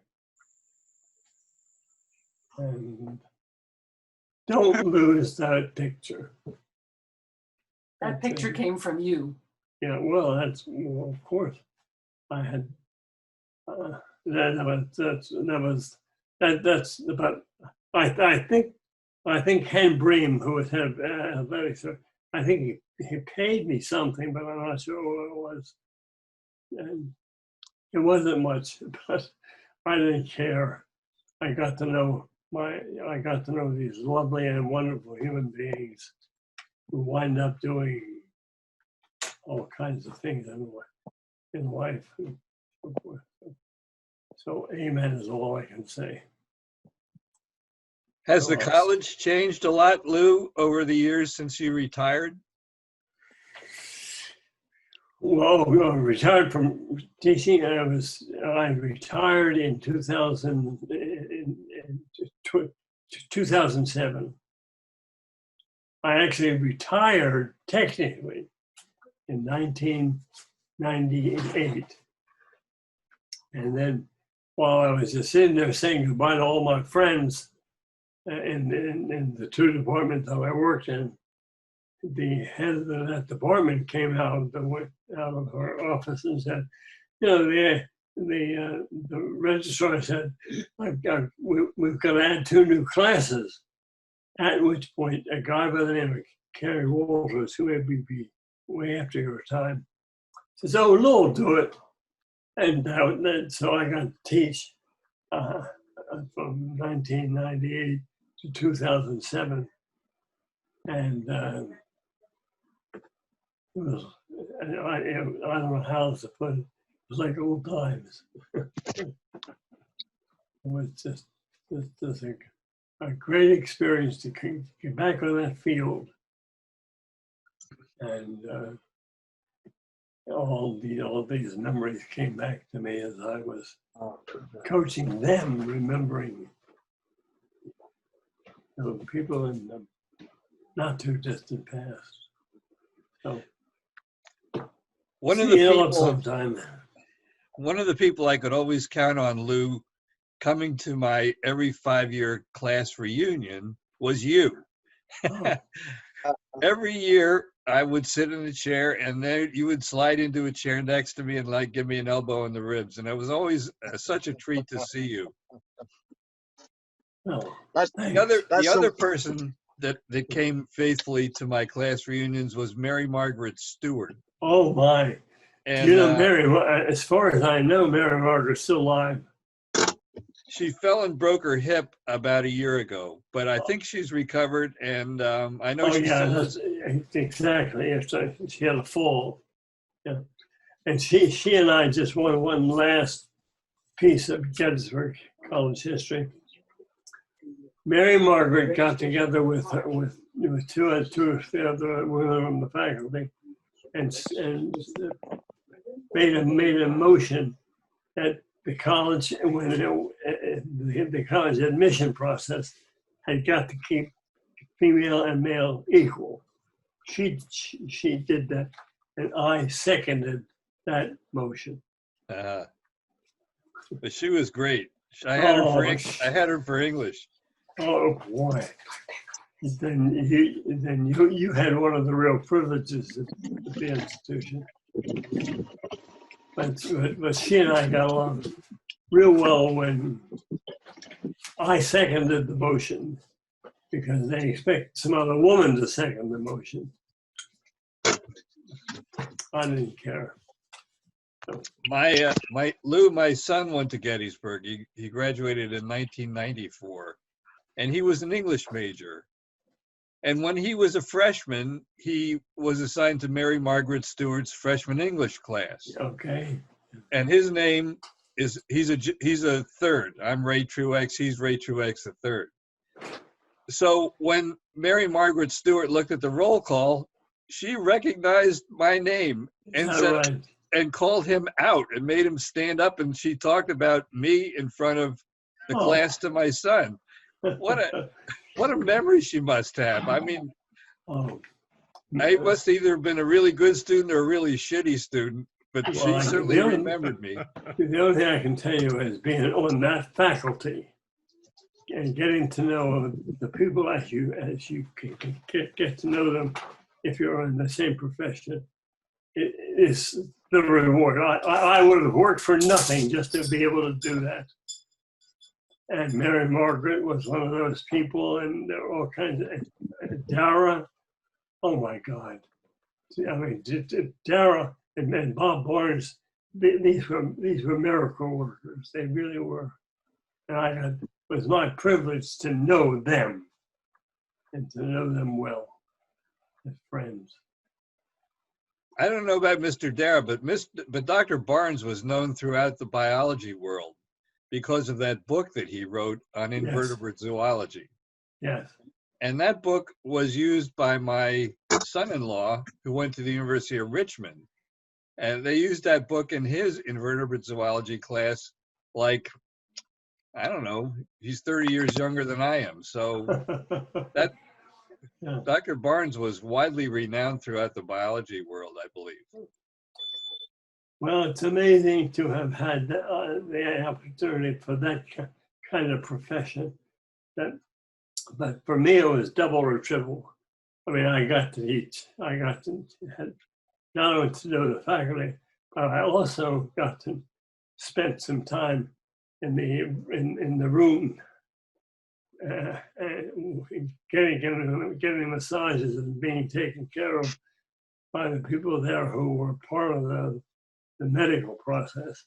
And don't lose that picture. That picture came from you. Yeah, well, of course. I had that's about. I think Hen Bream, who was head of athletics, I think he paid me something, but I'm not sure what it was. And it wasn't much, but I didn't care. I got to know these lovely and wonderful human beings who wind up doing all kinds of things in life and so forth. So amen is all I can say. Has the college changed a lot, Lou, over the years since you retired? Well, I retired from teaching. I retired in 2007. I actually retired technically in 1998. And then while I was just sitting there saying goodbye to all my friends in the two departments that I worked in, the head of that department came out of her office and said, the registrar said, we've got to add 2 new classes. At which point, a guy by the name of Kerry Walters, who may be way after your time, says, "Oh, Lou will do it." And so I got to teach from 1998 to 2007. And it was, I don't know how else to put it. It was like old times. It was just a great experience to get back on that field. And all these memories came back to me as I was coaching them, remembering people in the not too distant past. So one of the people I could always count on, Lou, coming to my every 5-year class reunion was you. Oh. Every year I would sit in a chair and then you would slide into a chair next to me and like give me an elbow in the ribs. And it was always such a treat to see you. Oh, the other person that came faithfully to my class reunions was Mary Margaret Stewart. Oh my. And Mary, as far as I know, Mary Margaret's still alive. She fell and broke her hip about a year ago, but I think she's recovered, and I know exactly. She had a fall. Yeah, and she and I just won one last piece of Gettysburg College history. Mary Margaret got together with two or three other women from the faculty, and made a motion that the college, when the college admission process, had got to keep female and male equal. She did that, and I seconded that motion. But she was great. I had her for English. Oh boy! Then you had one of the real privileges at the institution. But she and I got along real well when I seconded the motion, because they expect some other woman to second the motion. I didn't care. So. My son went to Gettysburg. He graduated in 1994, and he was an English major. And when he was a freshman, he was assigned to Mary Margaret Stewart's freshman English class. Okay. And his name is, he's a third. I'm Ray Truex. He's Ray Truex the third. So when Mary Margaret Stewart looked at the roll call, she recognized my name Is and that said, right? and called him out and made him stand up, and she talked about me in front of the Oh. class to my son. What a memory she must have. I mean, Oh. I must either have been a really good student or a really shitty student, but Well, she certainly the only- remembered me. The only thing I can tell you is being on that faculty and getting to know the people as you get to know them if you're in the same profession, it is the reward. I would have worked for nothing just to be able to do that. And Mary Margaret was one of those people, and there were all kinds of Dara. Oh my God! I mean, Dara and Bob Barnes. These were miracle workers. They really were. And it was my privilege to know them and to know them well as friends. I don't know about Mr. Dara, but Dr. Barnes was known throughout the biology world because of that book that he wrote on invertebrate zoology. Yes. And that book was used by my son-in-law, who went to the University of Richmond. And they used that book in his invertebrate zoology class, like, I don't know, he's 30 years younger than I am. So that Yeah. Dr. Barnes was widely renowned throughout the biology world, I believe. Well, it's amazing to have had the opportunity for that kind of profession. But for me, it was double or triple. I mean, I got to teach. I got to not only to know the faculty, but I also got to spend some time in the room, getting massages and being taken care of by the people there who were part of the medical process.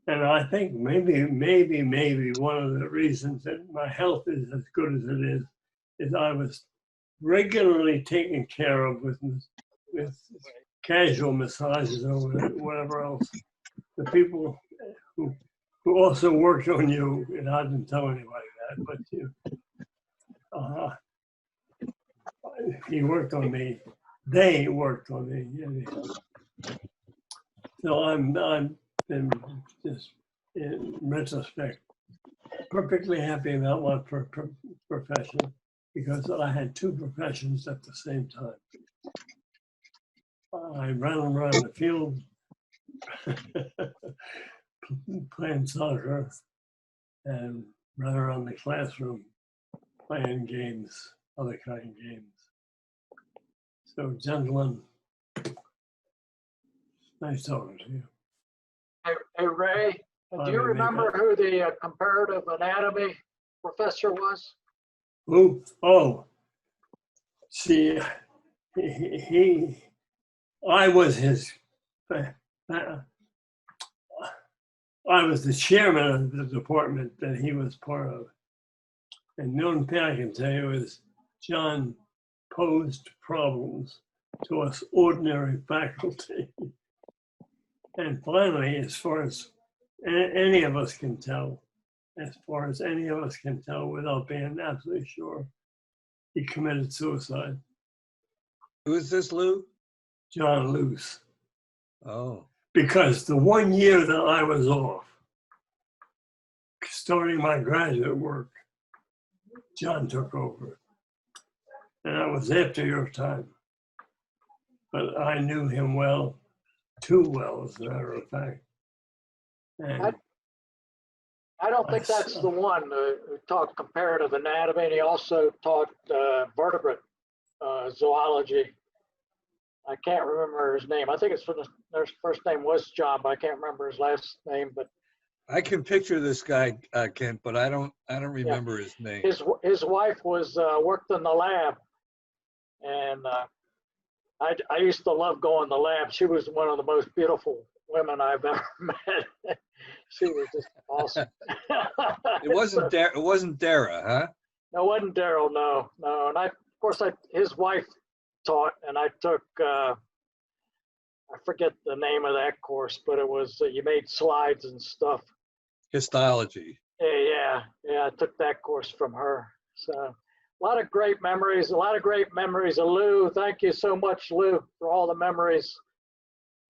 And I think maybe one of the reasons that my health is as good as it is I was regularly taken care of with casual massages or whatever else. The people who also worked on you, and I didn't tell anybody that, but he worked on me. They worked on me. So I'm just in retrospect perfectly happy about my profession because I had two professions at the same time. I ran around the field playing soccer and ran around the classroom playing games, other kind of games. So, gentlemen, nice talking to you. Hey, Ray, do you remember who the comparative anatomy professor was? Who? Oh, see, I was his, I was the chairman of the department that he was part of. And the only thing I can tell you is John posed problems to us ordinary faculty. And finally, as far as any of us can tell, without being absolutely sure, he committed suicide. Who is this, Lou? John Luce. Oh. Because the 1 year that I was off, starting my graduate work, John took over. And that was after your time. But I knew him well, too well, as a matter of fact. And I don't think that's the one who taught comparative anatomy, and he also taught vertebrate zoology. I can't remember his name. I think his first name was John, but I can't remember his last name. But I can picture this guy, Kent, but I don't remember his name. His wife was worked in the lab, and I used to love going to the lab. She was one of the most beautiful women I've ever met. She was just awesome. It wasn't Dara, huh? No, it wasn't Daryl. No. And of course, his wife taught, and I took. I forget the name of that course, but it was you made slides and stuff. Histology. Yeah. I took that course from her. So, lot of great memories, a lot of great memories of Lou. Thank you so much, Lou, for all the memories.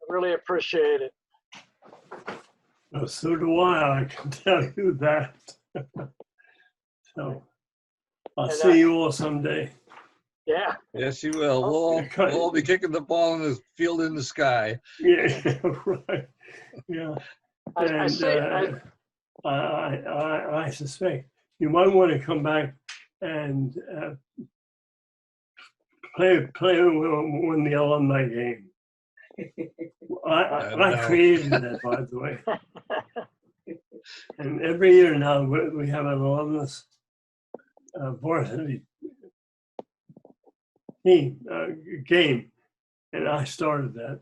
I really appreciate it. Well, so do I can tell you that. So I'll And, see you all someday. Yeah, Yes, you will. We'll all be kicking the ball in the field in the sky. Yeah, right. Yeah. I And say, I suspect you might want to come back and play win the alumni game. I No. created that, by the way. And every year now we have an alumnus varsity team game, and I started that.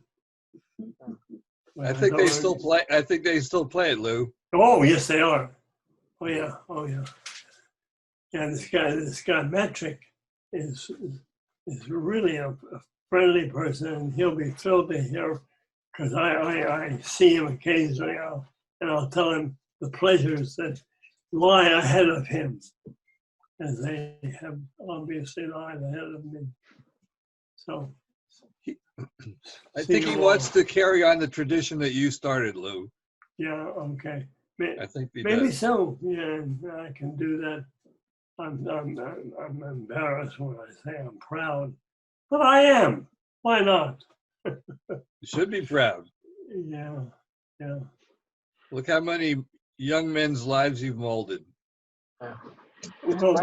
I think they still play. I think they still play it, Lou. Oh, yes, they are. Oh yeah. Oh yeah. Yeah, this guy Metric is really a friendly person, and he'll be thrilled to hear, because I see him occasionally, and I'll tell him the pleasures that lie ahead of him, as they have obviously lied ahead of me. So I think he wants to carry on the tradition that you started, Lou. Yeah. Okay. I think he Maybe does. so. Yeah, I can do that. I'm embarrassed when I say I'm proud, but I am. Why not? You should be proud. Yeah. Yeah. Look how many young men's lives you've molded. Well,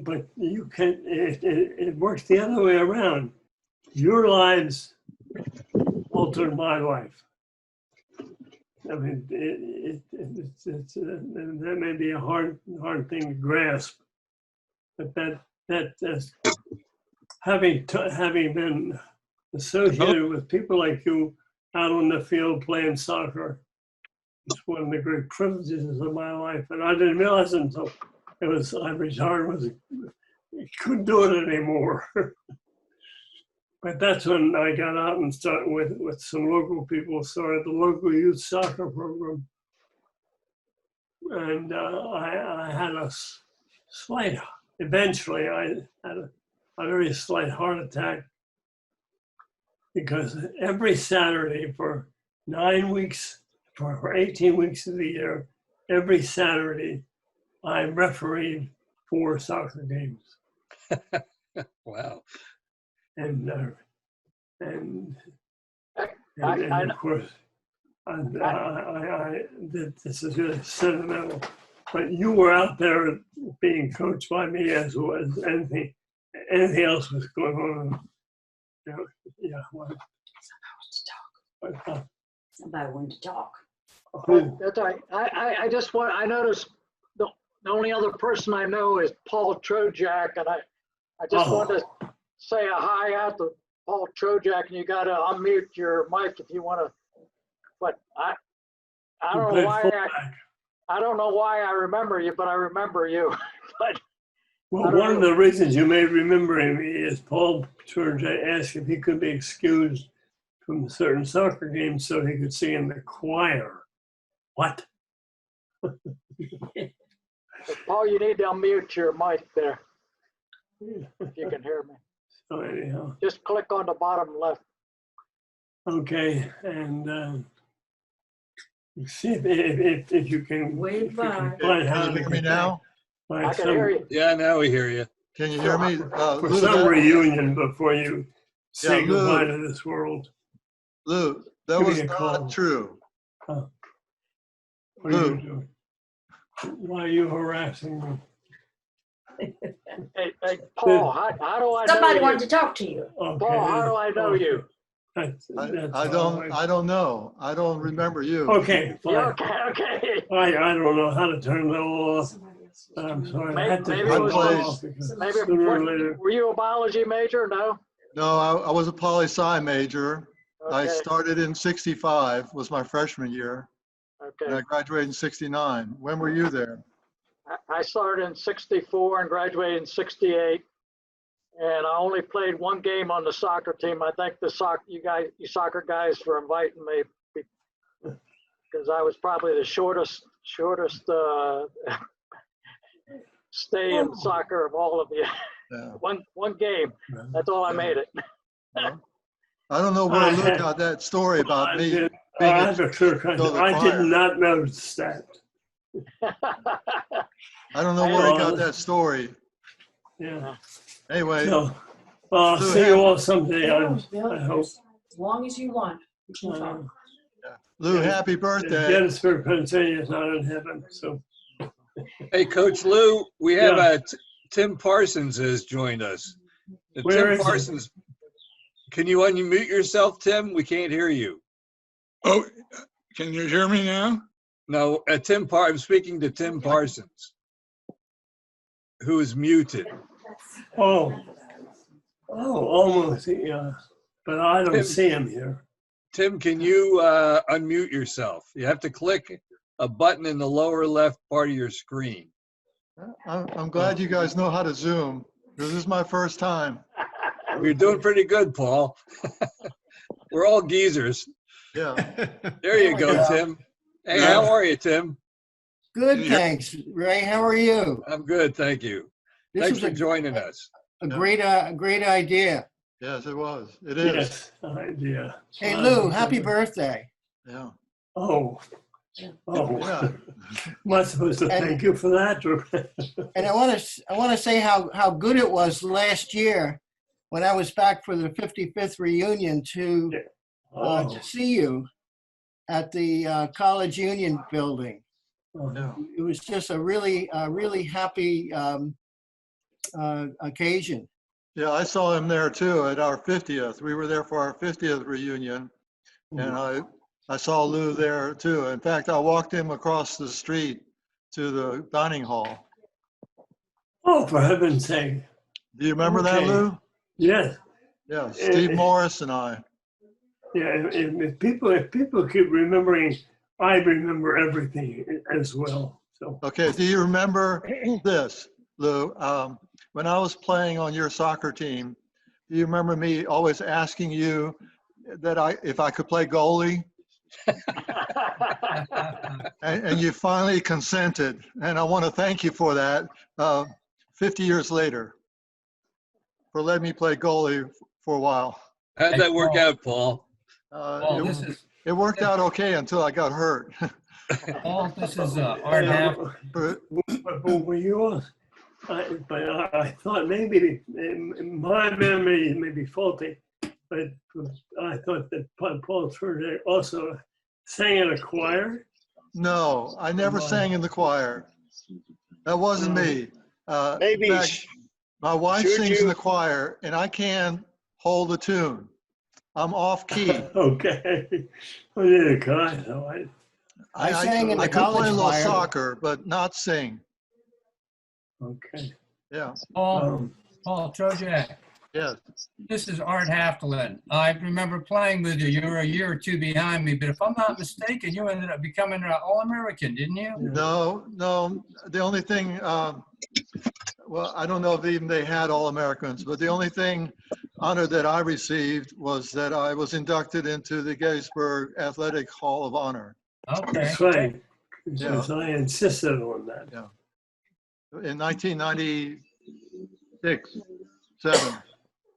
but you can. It works the other way around. Your lives altered my life. I mean, that may be a hard thing to grasp, but that's having been associated with people like you out on the field playing soccer. It's one of the great privileges of my life, and I didn't realize it until I retired. I couldn't do it anymore. But that's when I got out and started with some local people, started the local youth soccer program. And I had a slight, eventually I had a very slight heart attack, because every Saturday for 9 weeks, for 18 weeks of the year, every Saturday, I refereed 4 soccer games. Wow. And of course, this is really sentimental, but you were out there being coached by me as anything else was going on. You know, yeah. Somebody wanted to talk. Who? that's all right. I noticed the only other person I know is Paul Trojak, and I just wanted to say a hi out to Paul Trojak, and you got to unmute your mic if you want to. But I don't know why I don't know why I remember you, but I remember you. But Well, one of the reasons you may remember me is Paul Trojak asked if he could be excused from certain soccer games so he could sing in the choir. What? Paul, you need to unmute your mic there, if you can hear me. So anyhow. Just click on the bottom left. Okay, and see if you can. Wave bye. Find how Can you to hear me now? find I can hear you. Yeah, now we hear you. Can you hear me? For Lou, some reunion before you say Yeah, goodbye Lou. to this world. Lou, that Give me was a call. not true. What are you doing? Why are you harassing me? Hey, Paul, how do I know Somebody you? wanted to talk to you. Okay. Paul, how do I know you? That's I all right. don't know. I don't remember you. Okay, Yeah, fine. okay. I don't know how to turn that off. I'm sorry. I had to Maybe turn it it was- off because Maybe sooner or later. were you a biology major? No. No, I was a poli-sci major. I Okay. started in '65, was my freshman year, and Okay. I graduated in '69. When were you there? I started in '64 and graduated in '68, and I only played one game on the soccer team. I thank you soccer guys for inviting me, because I was probably the shortest stay in soccer of all of you. Yeah. One game. That's all I made it. Well, I don't know where Lou got that story about me being I at the did choir. not notice that. I don't know where he got that story. Yeah. Anyway, So, I'll Lou see you Hammann- all someday. Bill, I hope. as long as you want. We can talk. Lou, Yeah. happy birthday. Gettysburg, Pennsylvania is not in heaven, so. Hey, Coach Lou, we have Yeah. Tim Parsons has joined us. Where Tim is he? Parsons, can you unmute yourself, Tim? We can't hear you. Oh, can you hear me now? No, I'm speaking to Tim Parsons, who is muted. Oh, almost, yeah. But I don't Tim. see him here. Tim, can you unmute yourself? You have to click a button in the lower left part of your screen. I'm glad you guys know how to Zoom. This is my first time. You're doing pretty good, Paul. We're all geezers. Yeah. There you go, Yeah. Tim. Hey, Yeah. how are you, Tim? Good, thanks. Ray, how are you? I'm good, thank you. This Thanks was for joining us. a great idea. Yes, it was. It is. Yes, idea. Hey, Lou, happy birthday. Yeah. Oh. Yeah. Am I supposed to And- thank you for that? Or- And I want to say how good it was last year when I was back for the 55th reunion to Oh, see you at the College Union building. Yeah. It was just a really happy occasion. Yeah, I saw him there too at our 50th. We were there for our 50th reunion. And I saw Lou there too. In fact, I walked him across the street to the dining hall. oh, for heaven's sake. Do you remember that, Okay. Lou? Yes. Yeah, Steve Morris and I. Yeah, if people keep remembering, I remember everything as well. So, Okay, do you remember this, Lou? When I was playing on your soccer team, do you remember me always asking you that if I could play goalie? And you finally consented, and I want to thank you for that 50 years later, for letting me play goalie for a while. How'd that work out, Paul? Paul, It worked out okay until I got hurt. Paul, this is Art Half. But but were you all? I thought maybe my memory may be faulty, but I thought that Paul Turner also sang in a choir. no, I never sang in the choir. That wasn't me. Maybe in fact, my wife should sings in you- the choir, and I can't hold a tune. I'm off key. Okay. I did a choir, so I sang in the I could play college a little choir. soccer, but not sing. okay. Yeah. Paul Trojak, Yes. this is Art Haftelin. I remember playing with you. You were a year or two behind me, but if I'm not mistaken, you ended up becoming an All-American, didn't you? No. The only thing, well, I don't know if even they had All-Americans, but the only honor that I received was that I was inducted into the Gettysburg Athletic Hall of Honor Okay. That's right. Because I insisted on that. in 1996, 7,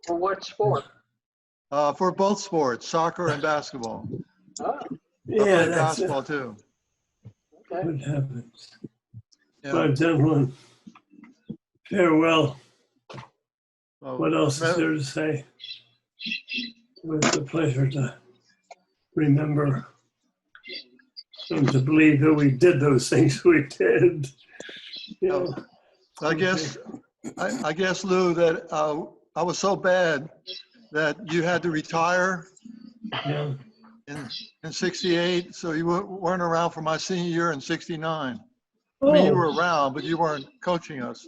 For what sport? for both sports, soccer and basketball. Oh, I Yeah, played that's basketball too. okay. what happens. Yeah. Well, gentlemen, farewell. So, What else is there to say? It was a pleasure to remember and to believe that we did those things we did. You know, I guess, Lou, that I was so bad that you had to retire yeah. in 68, so you weren't around for my senior year in 69. I mean, you Oh, were around, but you weren't coaching us.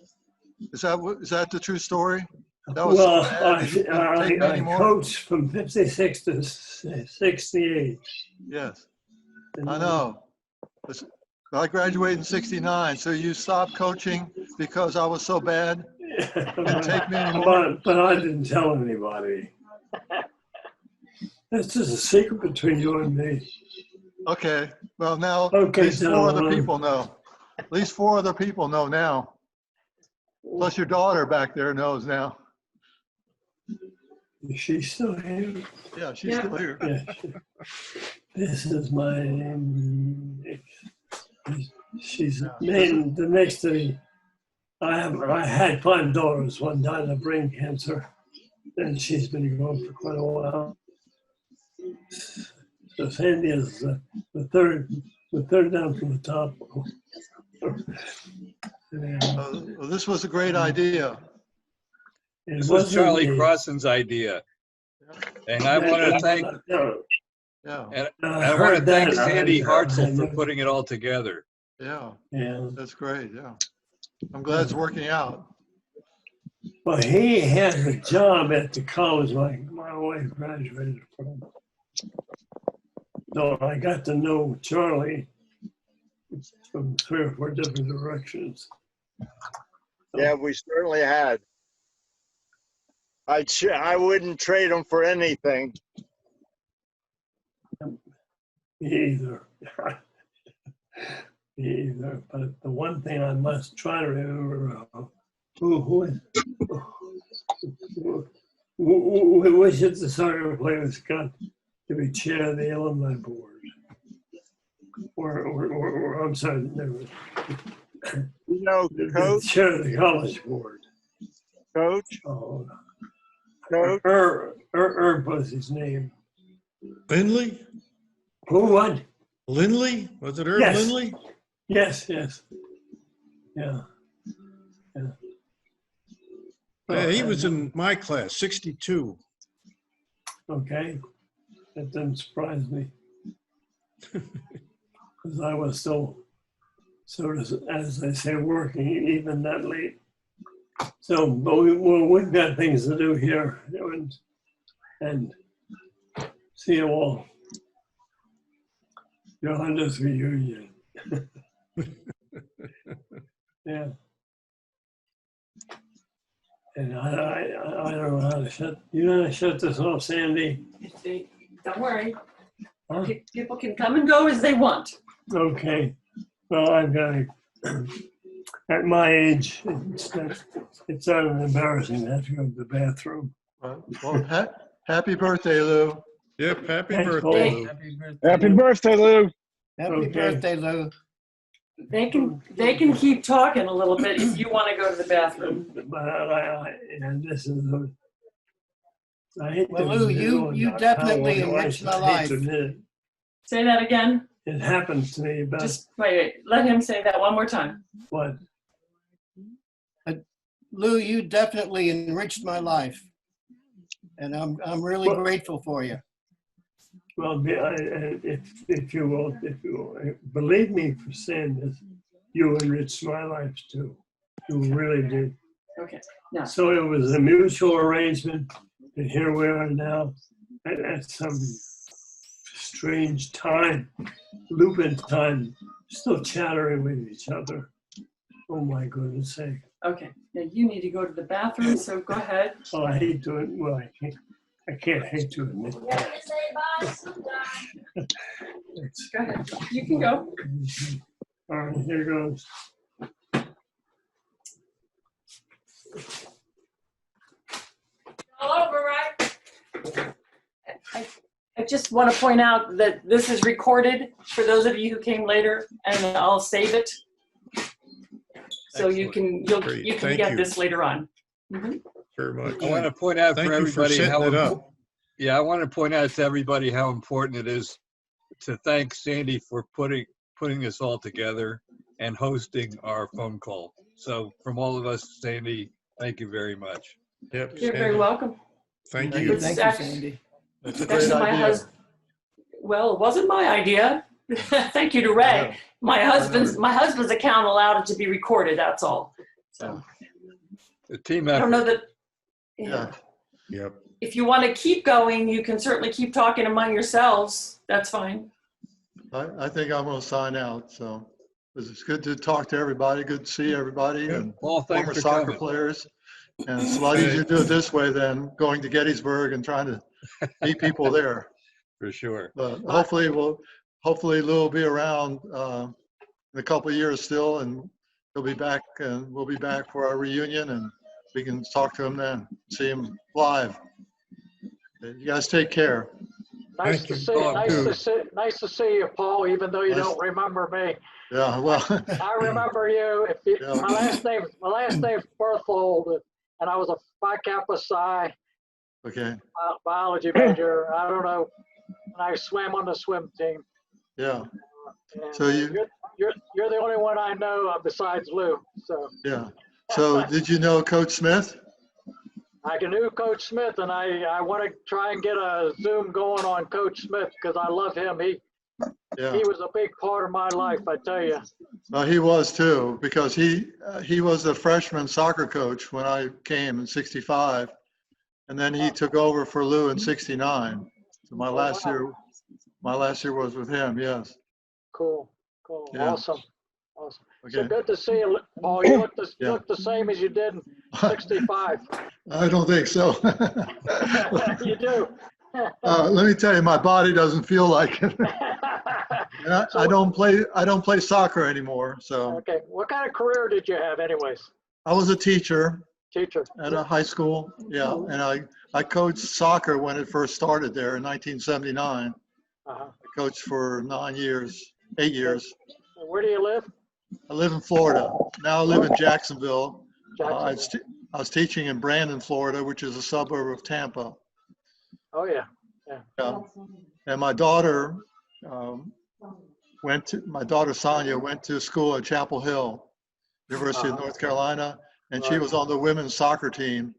Is that the true story? That was so well, bad that you couldn't take me I anymore? coached from 56 to 68. Yes, I know. I graduated in 69, so you stopped coaching because I was so bad? Didn't take me anymore? But I didn't tell anybody. That's just a secret between you and me. Okay, well now, Okay, at least 4 other gentlemen. people know. At least 4 other people know now. Plus your daughter back there knows now. Is she still here? Yeah, she's Yeah. still here. Yeah. This is my she's named the next to me. I had 5 daughters. One died of brain cancer, and she's been gone for quite a while. So Sandy is the third down from the top. Well, this was a great idea. This was Charlie Crossan's idea. And I want to thank, Yeah, and I want to thank Sandy Hartzell for putting it all together. yeah, Yeah. that's great, yeah. I'm glad it's working out. Well, he had a job at the college my wife graduated from. So I got to know Charlie from 3 or 4 different directions. Yeah, we certainly had. I wouldn't trade them for anything. Either. Either. But the one thing I must try to remember, which is the soccer players got to be chair of the alumni board. Or I'm sorry, never. You know, Coach? Chair of the college board. Coach? Oh, Coach? Herb was his name. Lindley? Who, what? Lindley? Was it Herb Yes. Lindley? Yes, yes. Yeah. Yeah, he was in my class, 62. Okay. That doesn't surprise me. Because I was still, sort of, as I say, working even that late. So, but we've got things to do here and see you all. Your 100th reunion. Yeah. And I don't know how to shut, you know how to shut this off, Sandy? Don't worry. Huh? People can come and go as they want. Okay. Well, I've got to, at my age, it's sort of embarrassing to have to go to the bathroom. Well, happy birthday, Lou. Yep, happy Thanks, birthday, Paul. Lou. Happy birthday. Lou. Happy Okay. birthday, Lou. They can keep talking a little bit if you want to go to the bathroom. But and this is, I hate Well, to Lou, admit it, you how definitely I enriched my hate life. to admit it. Say that again. It happens to me about Just wait. Let him say that one more time. what? Lou, you definitely enriched my life. And I'm really Well- grateful for you. Well, if you will, believe me for saying this, you enriched my life too. You really did. Okay. Now, So it was a mutual arrangement, and here we are now at some strange time, looping time, still chattering with each other. Oh my goodness sake. okay. Now you need to go to the bathroom, so go ahead. Oh, I hate to it. Well, I can't hate to admit that. Go ahead. You can go. All right, here goes. All over, right? I just want to point out that this is recorded for those of you who came later, and I'll save it. So you can Great. you can Thank get you. this later on. Mhm. Very much. I want to point out Thank for you for everybody setting how it up. Yeah, I want to point out to everybody how important it is to thank Sandy for putting this all together and hosting our phone call. So from all of us, Sandy, thank you very much. Yep. You're very Sandy, welcome. Thank Thank you. you. Thank you, Sandy. That's a Actually, great my idea. husband. Well, it wasn't my idea. Thank you to Ray. My husband's account allowed it to be recorded. That's all. So The team I don't know effort. that. Yeah, Yep. If you want to keep going, you can certainly keep talking among yourselves. That's fine. I think I'm gonna sign out, so it's good to talk to everybody, good to see everybody and Paul, former thanks for soccer coming. players. And it's a lot easier to do it this way than going to Gettysburg and trying to meet people there. For sure. But hopefully Lou will be around in a couple of years still, and he'll be back, and we'll be back for our reunion, and we can talk to him then, see him live. You guys take care. Nice Thank to you. see, Oh, nice to see you, Paul, even though you Nice. don't remember me. Yeah, well, I remember you. If you, Yeah. my last name's Berthold, and I was a Phi Kappa Psi okay, biology major. I don't know, and I swam on the swim team. yeah, And So you- you're the only one I know besides Lou. So yeah. So did you know Coach Smith? I knew Coach Smith, and I want to try and get a Zoom going on Coach Smith because I love him. Yeah. He was a big part of my life, I tell you. Well, he was too, because he was the freshman soccer coach when I came in '65, and then he took over for Lou in '69. So my last year was with him. Yes. Cool. Yeah. Awesome. So Okay. good to see you, Paul. You look Yeah. look the same as you did in '65. I don't think so. You do. Let me tell you, my body doesn't feel like it. And I don't play soccer anymore. So Okay. What kind of career did you have, anyways? I was a teacher Teacher. at a high school. Yeah. And I coached soccer when it first started there in 1979. Uh-huh. I coached for 8 years. Where do you live? I live in Florida. Now I live in Jacksonville. Jacksonville. I was teaching in Brandon, Florida, which is a suburb of Tampa. Oh yeah. Yeah. And my daughter my daughter Sonia went to school at Chapel Hill, University of North Carolina, and she was on the women's soccer team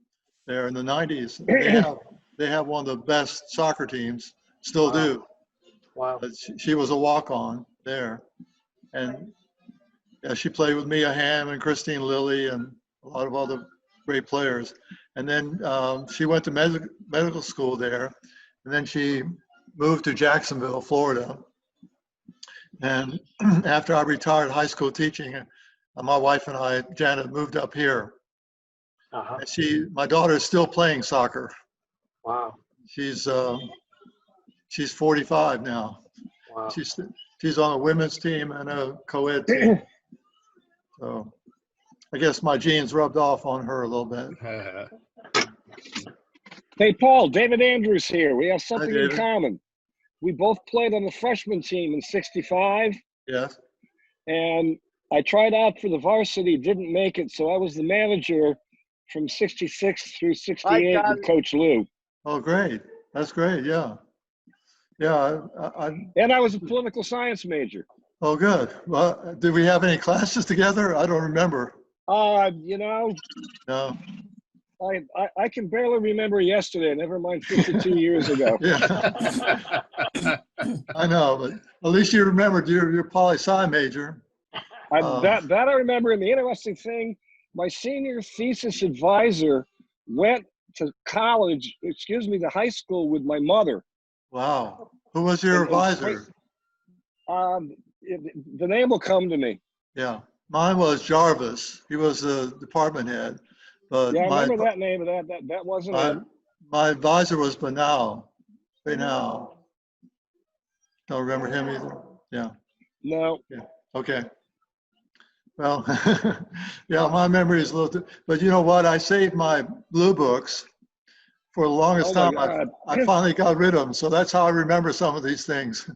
there in the 90s. They have one of the best soccer teams, still do. Wow. But she was a walk-on there. And yeah, she played with Mia Hamm and Christine Lilly and a lot of other great players. And then she went to medical school there. And then she moved to Jacksonville, Florida. And after I retired high school teaching, my wife and I, Janet, moved up here. Uh-huh. And my daughter is still playing soccer. Wow. She's 45 now. Wow. She's on a women's team and a co-ed team. So I guess my genes rubbed off on her a little bit. Hey, Paul, David Andrews here. We have something in David. common. We both played on the freshman team in '65, Yes. and I tried out for the varsity, didn't make it, so I was the manager from '66 through '68 with Coach Lou. Oh, great. That's great. Yeah. Yeah. And I was a political science major. Oh, good. Well, did we have any classes together? I don't remember. You know, No. I can barely remember yesterday, never mind 52 years ago. Yeah. I know, but at least you remembered your poli-sci major. That I remember. And the interesting thing, my senior thesis advisor went to to high school with my mother. Wow. Who was your advisor? The name will come to me. Yeah. Mine was Jarvis. He was the department head. But Yeah, I remember that name. That wasn't it. My advisor was Banal. Don't remember him either. Yeah. No. Yeah. Okay. Well, yeah, my memory is a little, but you know what? I saved my blue books for the longest time. I finally got rid of them. So that's how I remember some of these things.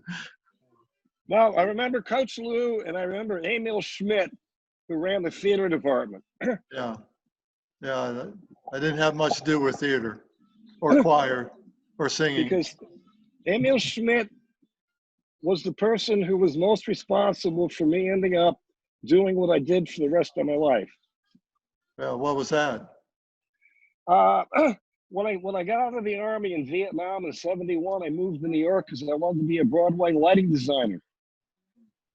Well, I remember Coach Lou, and I remember Emil Schmidt, who ran the theater department. Yeah. Yeah. I didn't have much to do with theater or choir or singing. Because Emil Schmidt was the person who was most responsible for me ending up doing what I did for the rest of my life. Well, what was that? When I got out of the Army in Vietnam in '71, I moved to New York because I wanted to be a Broadway lighting designer.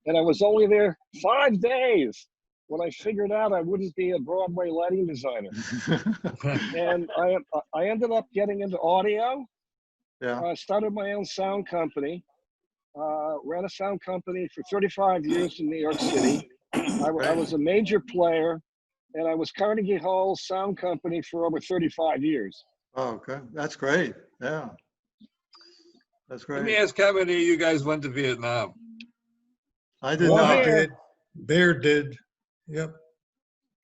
And I was only there 5 days when I figured out I wouldn't be a Broadway lighting designer. And I ended up getting into audio. Yeah. I started my own sound company. Ran a sound company for 35 years in New York City. I was a major player, and I was Carnegie Hall's sound company for over 35 years. Oh, okay. That's great. Yeah. That's great. Let me ask how many of you guys went to Vietnam? I did Well, not. Bear. Bear did. Yep.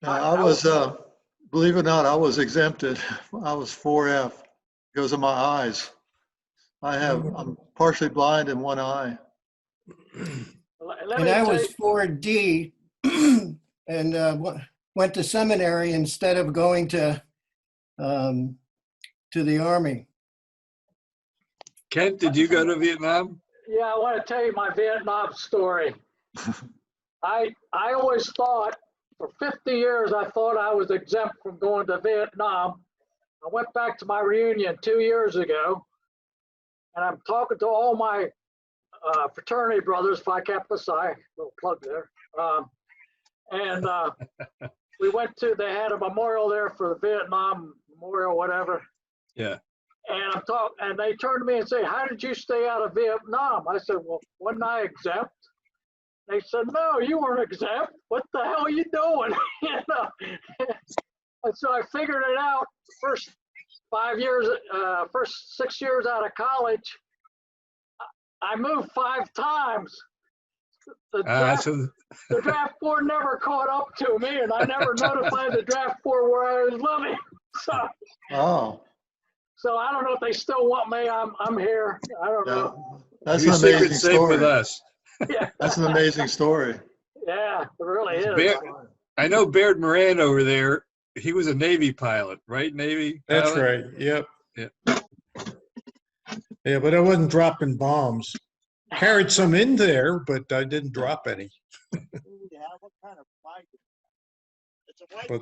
I was, believe it or not, I was exempted. I was 4F because of my eyes. I'm partially blind in one eye. Let And me I tell was you, 4D and went to seminary instead of going to the Army. Kent, did you go to Vietnam? yeah, I want to tell you my Vietnam story. I always thought, for 50 years, I thought I was exempt from going to Vietnam. I went back to my reunion 2 years ago, and I'm talking to all my fraternity brothers, Phi Kappa Psi, little plug there. And we went to, they had a memorial there for the Vietnam Memorial, whatever. Yeah. And and they turned to me and say, "How did you stay out of Vietnam?" I said, "Well, wasn't I exempt?" They said, "No, you weren't exempt. What the hell are you doing?" You know? And so I figured it out. First 6 years out of college, I moved 5 times. The draft board never caught up to me, and I never notified the draft board where I was living. So I don't know if they still want me. I'm here. I don't know. That's Your an amazing secret's safe story. with us. Yeah. That's an amazing story. Yeah, it really is. I know Baird Moran over there. He was a Navy pilot, right? Navy pilot? That's right. Yep. Yeah. Yeah, but I wasn't dropping bombs. Carried some in there, but I didn't drop any. What kind of flag? But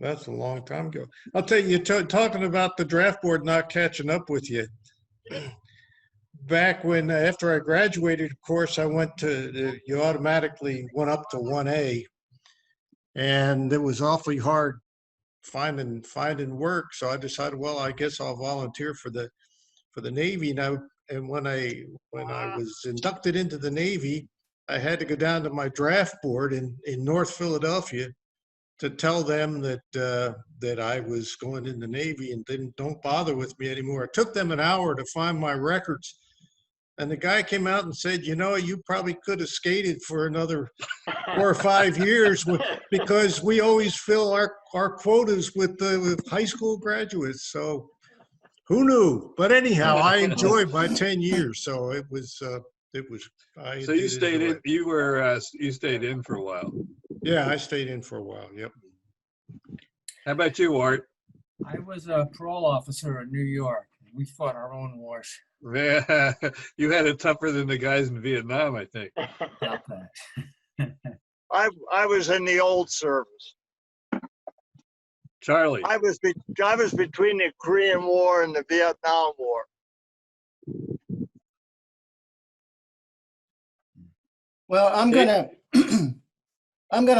that's a long time ago. I'll tell you, talking about the draft board not catching up with you. Back when, after I graduated, of course, I went to, you automatically went up to 1A. And it was awfully hard finding work. So I decided, well, I guess I'll volunteer for the Navy. And when I was inducted into the Navy, I had to go down to my draft board in North Philadelphia to tell them that I was going in the Navy and don't bother with me anymore. It took them an hour to find my records. And the guy came out and said, you know, you probably could have skated for another 4 or 5 years because we always fill our quotas with high school graduates. So who knew? But anyhow, I enjoyed my 10 years. So it was. So you stayed in. You stayed in for a while. Yeah, I stayed in for a while. Yep. How about you, Art? I was a parole officer in New York. We fought our own wars. Yeah, you had it tougher than the guys in Vietnam, I think. I was in the old service. Charlie. I was between the Korean War and the Vietnam War. Well, I'm gonna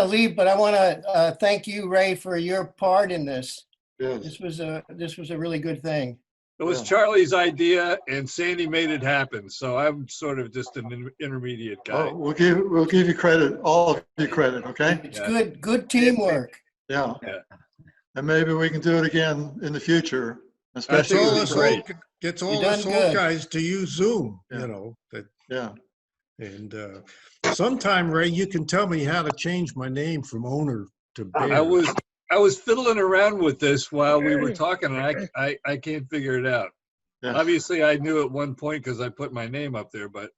leave, but I want to thank you, Ray, for your part in this. Yes. This was a really good thing. It was Charlie's idea, and Sandy made it happen. So I'm sort of just an intermediate guy. Oh, we'll give you credit, all of you credit, okay? It's good teamwork. Yeah. And maybe we can do it again in the future, especially. Gets all us old guys to use Zoom, you know. And sometime, Ray, you can tell me how to change my name from owner to Bear. I was fiddling around with this while we were talking, and I can't figure it out. Yeah. Obviously, I knew at one point because I put my name up there, but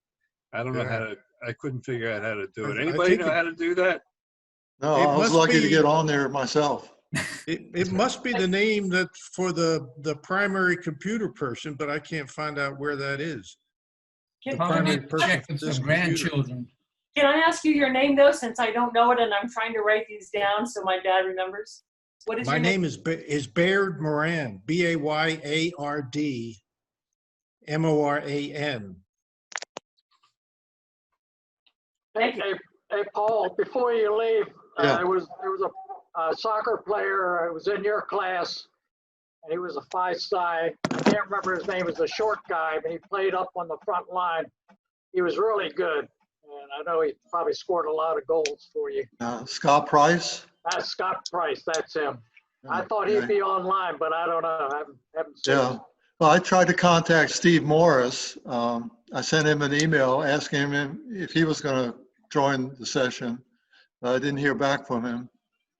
I don't know how to. I couldn't figure out how to do it. Anybody know how to do that? No, I was lucky to get on there myself. It must be the name that for the primary computer person, but I can't find out where that is. Can I ask you your name though, since I don't know it and I'm trying to write these down so my dad remembers? What is my your name? Is Baird Moran, Bayard Moran. Hey, Paul, before you leave, there was a soccer player. It was in your class, and he was a Phi Psi. I can't remember his name. He was a short guy, but he played up on the front line. He was really good, and I know he probably scored a lot of goals for you. Scott Price? That's Scott Price. That's him. I thought he'd be online, but I don't know. I haven't seen him. Well, I tried to contact Steve Morris. I sent him an email asking him if he was going to join the session. I didn't hear back from him.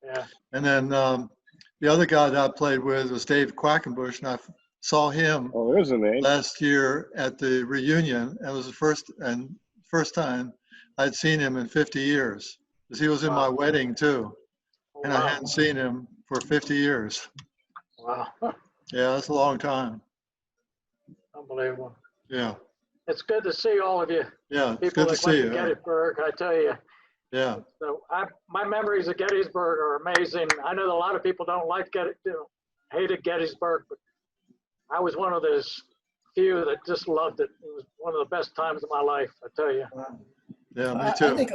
Yeah, Yeah. And then the other guy that I played with was Dave Quackenbush, and I saw him Oh, there's a name. last year at the reunion. It was the first time I'd seen him in 50 years, because he was in my wedding too, and I hadn't seen him for 50 years. Wow. Yeah, that's a long time. Unbelievable. Yeah, It's good to see all of you. yeah, it's People good to that see went to you. Gettysburg, I tell you. Yeah, So my memories of Gettysburg are amazing. I know that a lot of people don't like hated Gettysburg, but I was one of those few that just loved it. It was one of the best times of my life, I tell you. yeah, me I too. think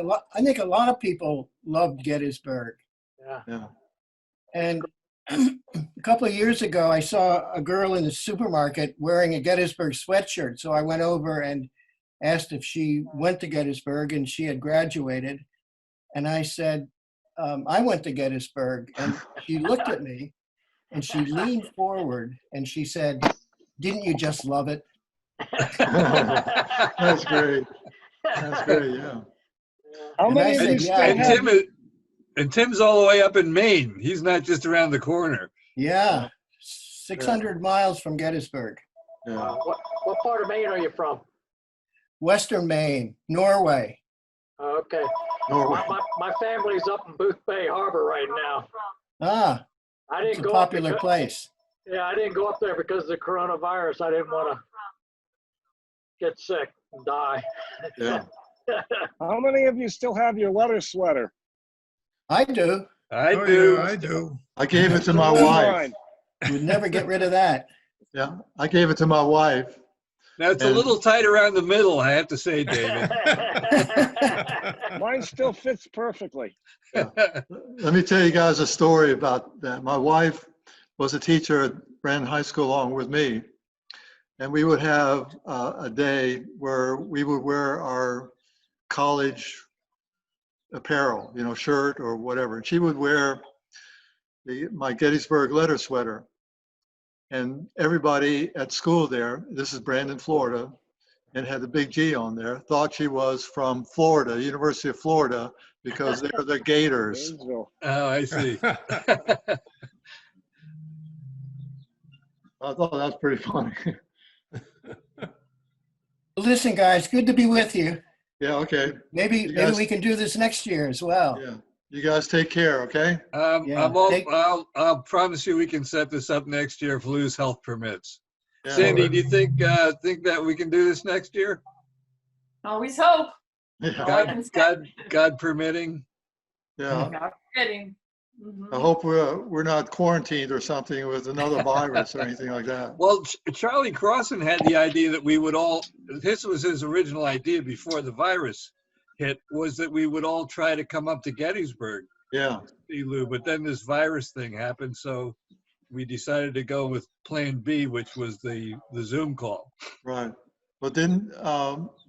a lot of people loved Gettysburg. Yeah. Yeah, And a couple of years ago, I saw a girl in the supermarket wearing a Gettysburg sweatshirt. So I went over and asked if she went to Gettysburg, and she had graduated. And I said, I went to Gettysburg. And she looked at me and she leaned forward and she said, "Didn't you just love it?" that's great. That's great. Yeah. How And many I of said, you yeah, still I have? did. And Tim's all the way up in Maine. He's not just around the corner. Yeah, 600 miles from Gettysburg. Yeah. What part of Maine are you from? Western Maine, Norway. Oh, okay. Norway. My family's up in Booth Bay Harbor right now. Ah, I it's didn't a go up popular because, place. Yeah, I didn't go up there because of the coronavirus. I didn't want to get sick and die. Yeah. How many of you still have your leather sweater? I do. I Oh, do. yeah, I do. I gave it to my Where's wife. mine? You would never get rid of that. Yeah, I gave it to my wife. Now, it's a And- little tight around the middle, I have to say, David. Mine still fits perfectly. Let me tell you guys a story about that. My wife was a teacher at Brandon High School along with me. And we would have a day where we would wear our college apparel, shirt or whatever. And she would wear my Gettysburg letter sweater. And everybody at school there, this is Brandon, Florida, and had the big G on there, thought she was from Florida, University of Florida, because they're the Gators. Gainesville. Oh, I see. I thought that was pretty funny. Listen, guys, good to be with you. Yeah, okay. Maybe You guys- we can do this next year as well. Yeah. You guys take care, okay? Yeah, I'll promise you we can set this up next year if Lou's health permits. Yeah. Sandy, do you think that we can do this next year? Always hope. Yeah. All I can say. God permitting. Yeah. God forgetting. Mhm. I hope we're not quarantined or something with another virus or anything like that. Well, Charlie Crossan had the idea that we would all, this was his original idea before the virus hit, was that we would all try to come up to Gettysburg, Yeah. see Lou, but then this virus thing happened, so we decided to go with plan B, which was the Zoom call. Right. But didn't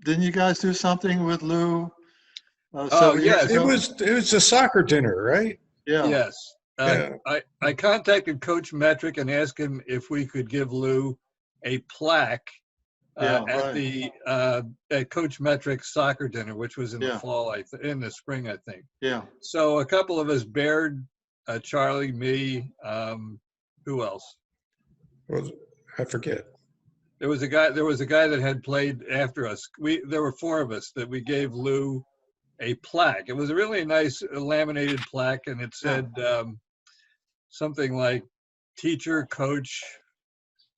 you guys do something with Lou? Oh, several years yes. ago? It was a soccer dinner, right? Yeah. Yes. Yeah. I contacted Coach Metric and asked him if we could give Lou a plaque Yeah, at right. the at Coach Metric's soccer dinner, which was in the Yeah. fall, in the spring, I think. Yeah. So a couple of us, Baird, Charlie, me, who else? I forget. There was a guy that had played after us. There were four of us that we gave Lou a plaque. It was a really nice laminated plaque, and it said something like teacher, coach,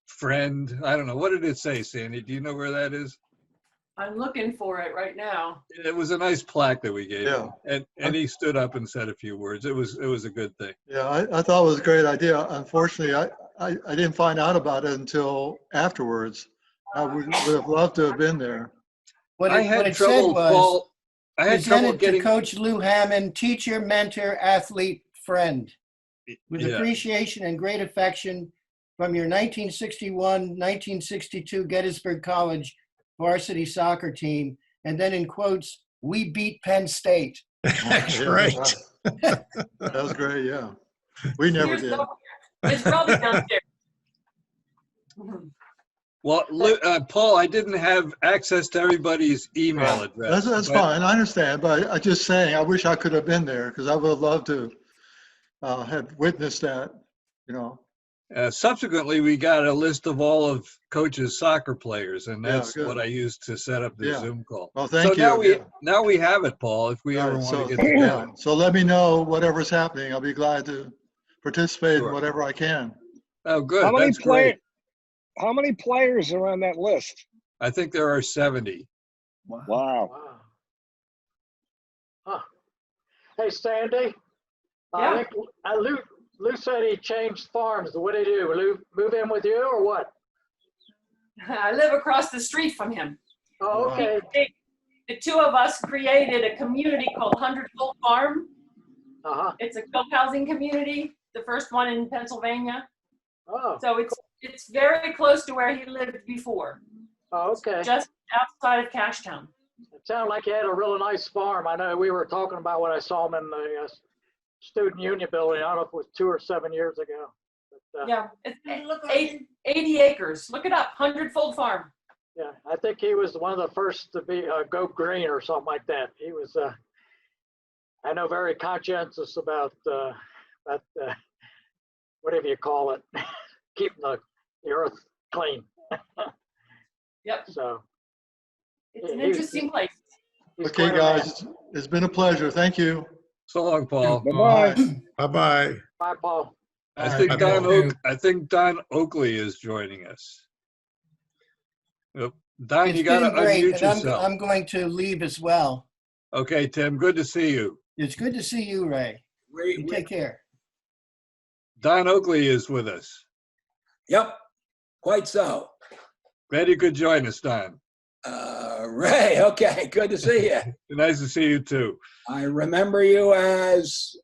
friend. I don't know. What did it say, Sandy? Do you know where that is? I'm looking for it right now. It was a nice plaque that we gave Yeah. him, and he stood up and said a few words. It was a good thing. Yeah. I thought it was a great idea. Unfortunately, I didn't find out about it until afterwards. I would have loved to have been there. What I it had said trouble, was, Paul. I had trouble presented getting. to Coach Lou Hammann, teacher, mentor, athlete, friend, with Yeah. appreciation and great affection from your 1961-1962 Gettysburg College varsity soccer team. And then in quotes, "We beat Penn State." That's Yeah, right. That was great. Yeah. We never Here's did. it's probably downstairs. Mhm. Well, Paul, I didn't have access to everybody's email address. That's but- fine. I understand. But I just saying, I wish I could have been there because I would have loved to had witnessed that, you know. Subsequently, we got a list of all of Coach's soccer players, and Yeah, that's good. what I used to set up the Yeah. Zoom call. Oh, thank So you. now we have it, Paul, if we ever Right, want to so, get together. yeah, so let me know whatever's happening. I'll be glad to participate in Sure. whatever I can. Oh, good. How many That's great. How many players are on that list? I think there are 70. Wow. Wow. Huh. Hey, Sandy. Yeah. I think Lou said he changed farms. What did he do? Lou move in with you or what? I live across the street from him. Oh, okay. The two of us created a community called 100 Fold Farm. Uh-huh. It's a co-housing community, the first one in Pennsylvania. Oh, So it's very close to where he lived before, oh, okay. just outside of Cashtown. It sounded like he had a really nice farm. I know we were talking about when I saw him in the student union building. I don't know if it was 2 or 7 years ago. But, Yeah, it's 80 acres. Look it up, 100 Fold Farm. yeah, I think he was one of the first to be go green or something like that. He was, I know, very conscientious about whatever you call it, keeping the earth clean. Yep, So it's an he's- interesting place. he's Okay, quite a man. guys, it's been a pleasure. Thank you. So long, Paul. Bye-bye. Bye-bye. Bye, Paul. I think Bye, Don Paul. I think Don Oakley is joining us. Yep. Don, It's you got to been great, unmute and yourself. I'm going to leave as well. Okay, Tim, good to see you. It's good to see you, Ray. You take care. Don Oakley is with us. Yep, quite so. Glad you could join us, Don. Ray, okay, good to see you. Nice to see you too. I remember you as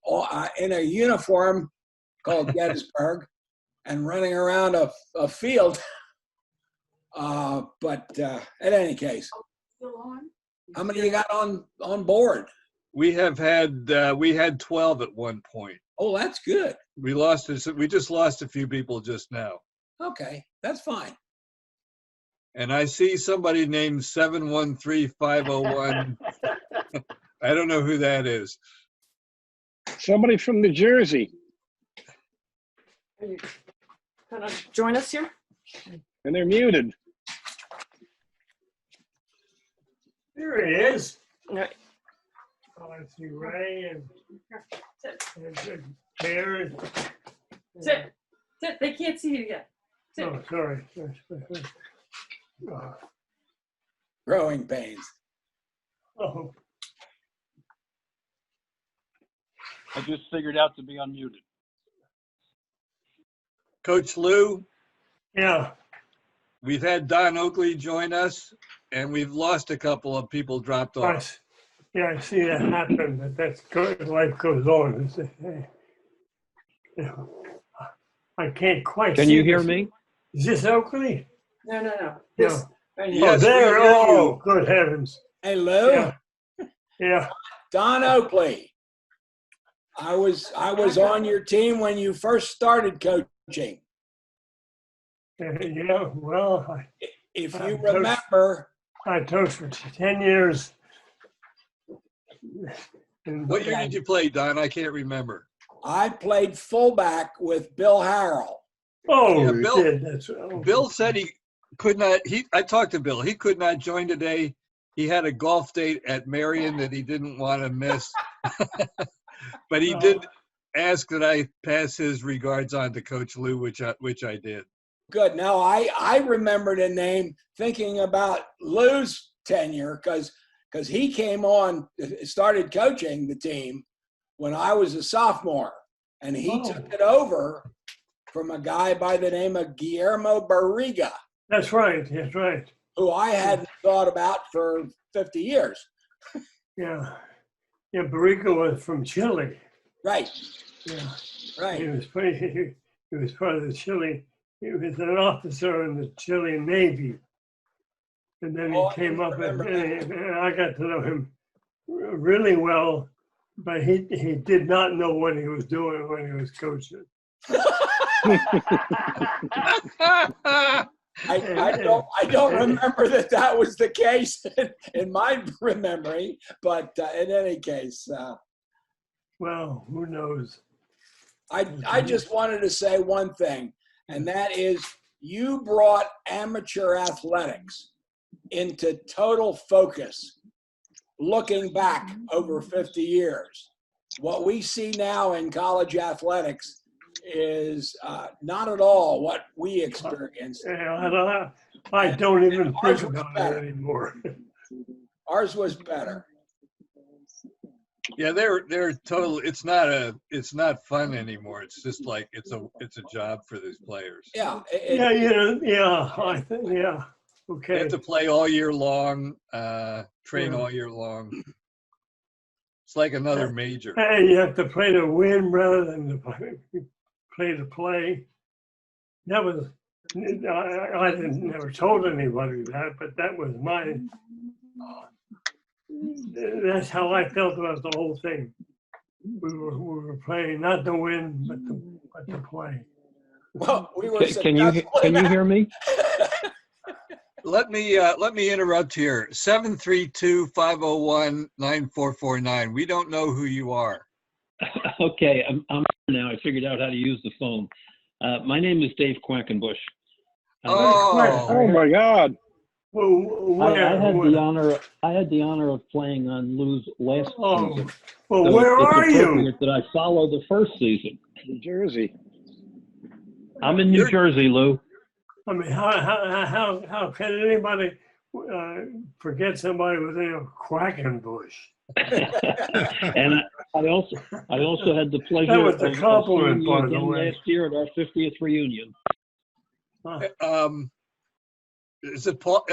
in a uniform called Gettysburg and running around a field. But in any case, how many you got on board? We had 12 at one point. Oh, that's good. We just lost a few people just now. Okay, that's fine. And I see somebody named 713501. I don't know who that is. Somebody from New Jersey, Are you gonna join us here? and they're muted. There he is. All right. Oh, I see Ray and Sit. Bears. Sit. Sit. They can't see you yet. Sit. Oh, sorry. Growing pains. Oh, I just figured out to be unmuted. Coach Lou, yeah. we've had Don Oakley join us, and we've lost a couple of people dropped off. Yeah, I see that happen, but that's good. Life goes on. I can't quite see. Can you hear this. me? Is this Oakley? No. No. Right Oh, here. Yes, there. we hear Oh, you. good heavens. Hey, Lou. Yeah. Yeah. Don Oakley. I was on your team when you first started coaching. Yeah. Well, If you remember, I coached for 10 years. What year did you play, Don? I can't remember. I played fullback with Bill Harrell. Oh, Yeah, you Bill- did. That's right. Bill said he could not. I talked to Bill. He could not join today. He had a golf date at Marion that he didn't want to miss. But he did ask that I pass his regards on to Coach Lou, which I did. Good. Now I remember the name thinking about Lou's tenure because he came on, started coaching the team when I was a sophomore, and he took it over from a guy by the name of Guillermo Barriga. That's right. That's right. Who I hadn't thought about for 50 years. Yeah. Yeah. Barriga was from Chile. Right. Yeah. Right. He was part of the Chile. He was an officer in the Chilean Navy. And then he came up and I got to know him really well, but he did not know what he was doing when he was coaching. I don't remember that was the case in my memory, but in any case. Well, who knows? I just wanted to say one thing, and that is you brought amateur athletics into total focus looking back over 50 years. What we see now in college athletics is not at all what we experienced. Yeah, I don't even think about it anymore. Ours was better. Yeah, they're total. It's not fun anymore. It's just like it's a job for these players. Yeah. I think, yeah. Okay. They have to play all year long, train all year long. It's like another major. And you have to play to win rather than to play to play. That was, I never told anybody that, but that was that's how I felt about the whole thing. We were playing not to win, but to play. Well, we were. Can you hear me? Let me interrupt here. 732-501-9449. We don't know who you are. Okay, I'm now. I figured out how to use the phone. My name is Dave Quackenbush. Oh my God! I had the honor of playing on Lou's last season. Well, So where it's are you? appropriate that I follow the first season. New Jersey. I'm in New Jersey, Lou. I mean, how can anybody forget somebody with a Quackenbush? And I also had the pleasure That was the of compliment, seeing you by the again way. last year at our 50th reunion. Is it Paul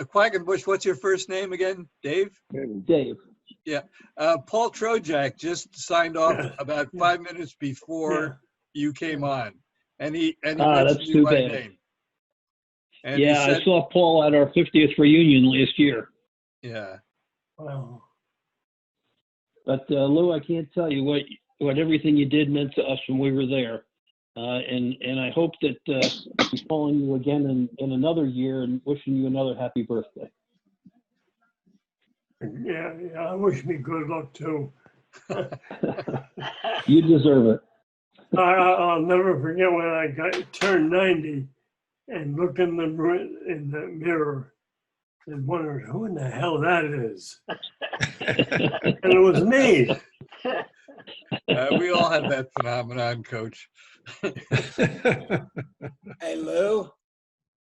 Quackenbush? What's your first name again? Dave? Dave. Yeah. Paul Trojak just signed off about 5 minutes before you came on. And he mentioned that's you too by bad. name. And he Yeah, said, I saw Paul at our 50th reunion last year. yeah. Wow. But Lou, I can't tell you what everything you did meant to us when we were there. And I hope that I'm calling you again in another year and wishing you another happy birthday. Yeah, I wish me good luck too. You deserve it. I'll never forget when I turned 90 and looked in the mirror and wondered who in the hell that is. And it was me. We all have that phenomenon, Coach. Hey, Lou,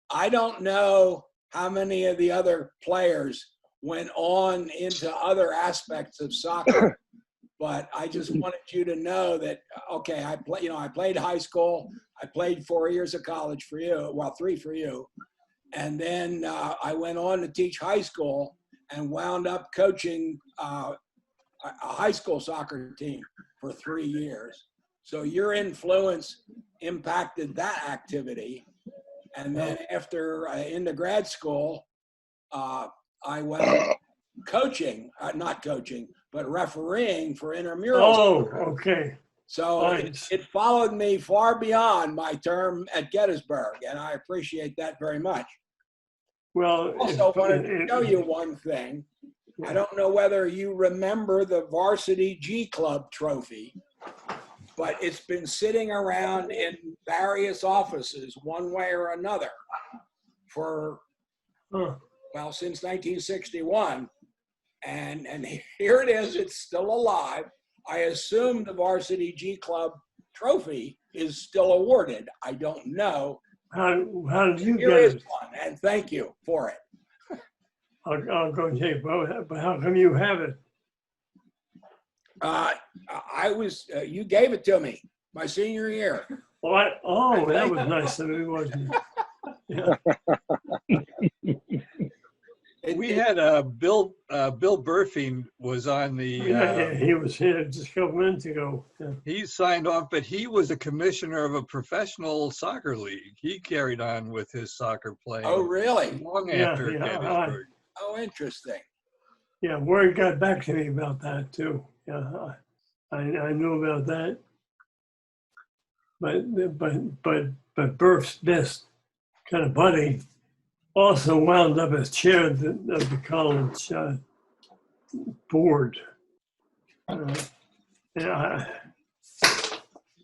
I don't know how many of the other players went on into other aspects of soccer, but I just wanted you to know that, okay, I played high school. I played 4 years of college for you, well, 3 for you. And then I went on to teach high school and wound up coaching a high school soccer team for 3 years. So your influence impacted that activity. And then after into grad school, I went coaching, not coaching, but refereeing for intramural. Oh, okay. So Nice. it followed me far beyond my term at Gettysburg, and I appreciate that very much. Well, Also wanted to show you one thing. I don't know whether you remember the Varsity G Club trophy, but it's been sitting around in various offices one way or another for, well, since 1961. And here it is, it's still alive. I assume the Varsity G Club trophy is still awarded. I don't know. How did you Here get is it? one, and thank you for it. I'll go take it, but how come you have it? You gave it to me my senior year. Well, that was nice of you, wasn't it? Yeah. We had Bill Burfing was on the. Yeah, he was here just a couple minutes ago. Yeah. He signed off, but he was a commissioner of a professional soccer league. He carried on with his soccer playing. Oh, really? Long after Gettysburg. Oh, interesting. Yeah, word got back to me about that too. Yeah, I knew about that. But Burf's best kind of buddy also wound up as chair of the college board.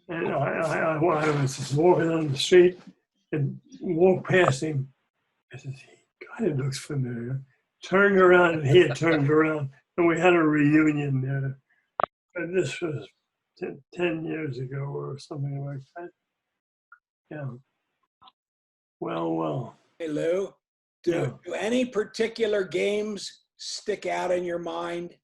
And I was just walking on the street and walked past him. I said, God, it looks familiar. Turned around and he had turned around and we had a reunion there. And this was 10 years ago or something like that. Yeah. Well. Hey, Lou, do any particular games stick out in your mind?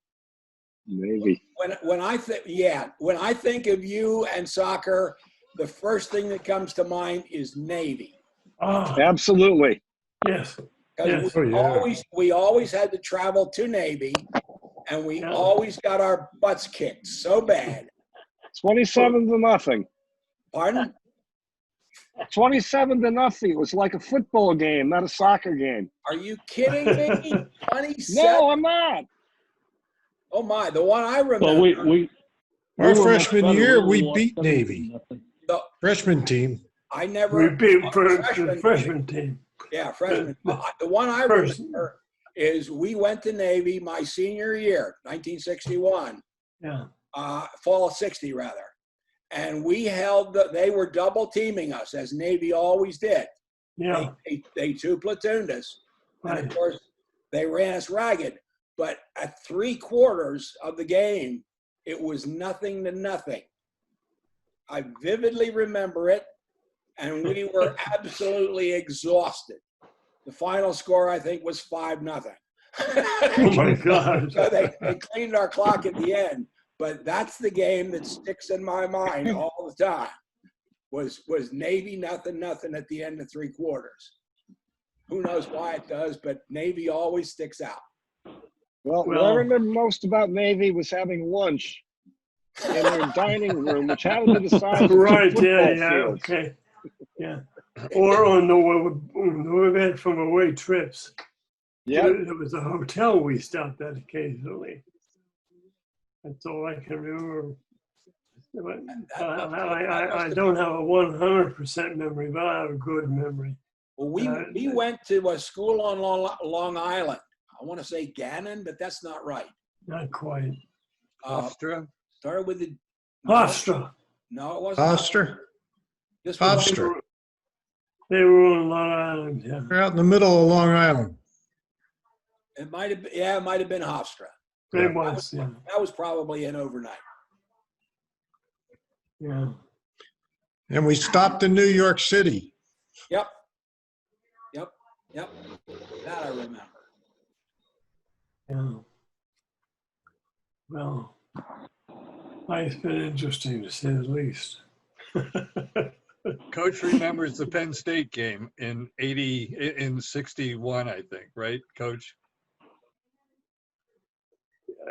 Maybe. When I think of you and soccer, the first thing that comes to mind is Navy. Oh, Absolutely. yes. Because Yes. we always had to travel to Navy, and we always got our butts kicked so bad. 27-0. Pardon? 27-0. It was like a football game, not a soccer game. Are you kidding me? 27? No, I'm not. Oh my, the one I remember. Well, we Our were much freshman better. year, We we lost beat 17-0. Navy. Freshman team. I never. We beat freshman the freshman team. Yeah, freshman. The one I remember is we went to Navy my senior year, 1961. Yeah. Fall of 60 rather. And we held, they were double teaming us as Navy always did. Yeah. They two platooned us. Right. And of course, they ran us ragged. But at 3/4 of the game, it was 0-0. I vividly remember it. And we were absolutely exhausted. The final score, I think, was 5-0. Oh my God. So they cleaned our clock at the end. But that's the game that sticks in my mind all the time. Was Navy 0-0 at the end of 3/4. Who knows why it does, but Navy always sticks out. Well, what I remember most about Navy was having lunch in their dining room, which happened to be the size of Right, two football yeah, fields. okay. Yeah. Or on the way back from away trips. Yeah. There was a hotel we stopped at occasionally. That's all I can remember. I don't have a 100% memory, but I have a good memory. Well, we went to a school on Long Island. I want to say Gannon, but that's not right. Not quite. Hofstra? Started with the Hofstra. No, it wasn't. Hofstra. This was Hofstra. They were on Long Island, yeah. They're out in the middle of Long Island. It might have been, yeah, it might have been Hofstra. It was, yeah. That was probably an overnight. Yeah. And we stopped in New York City. Yep. That I remember. Yeah. Well, life's been interesting to say the least. Coach remembers the Penn State game in 61, I think, right, Coach?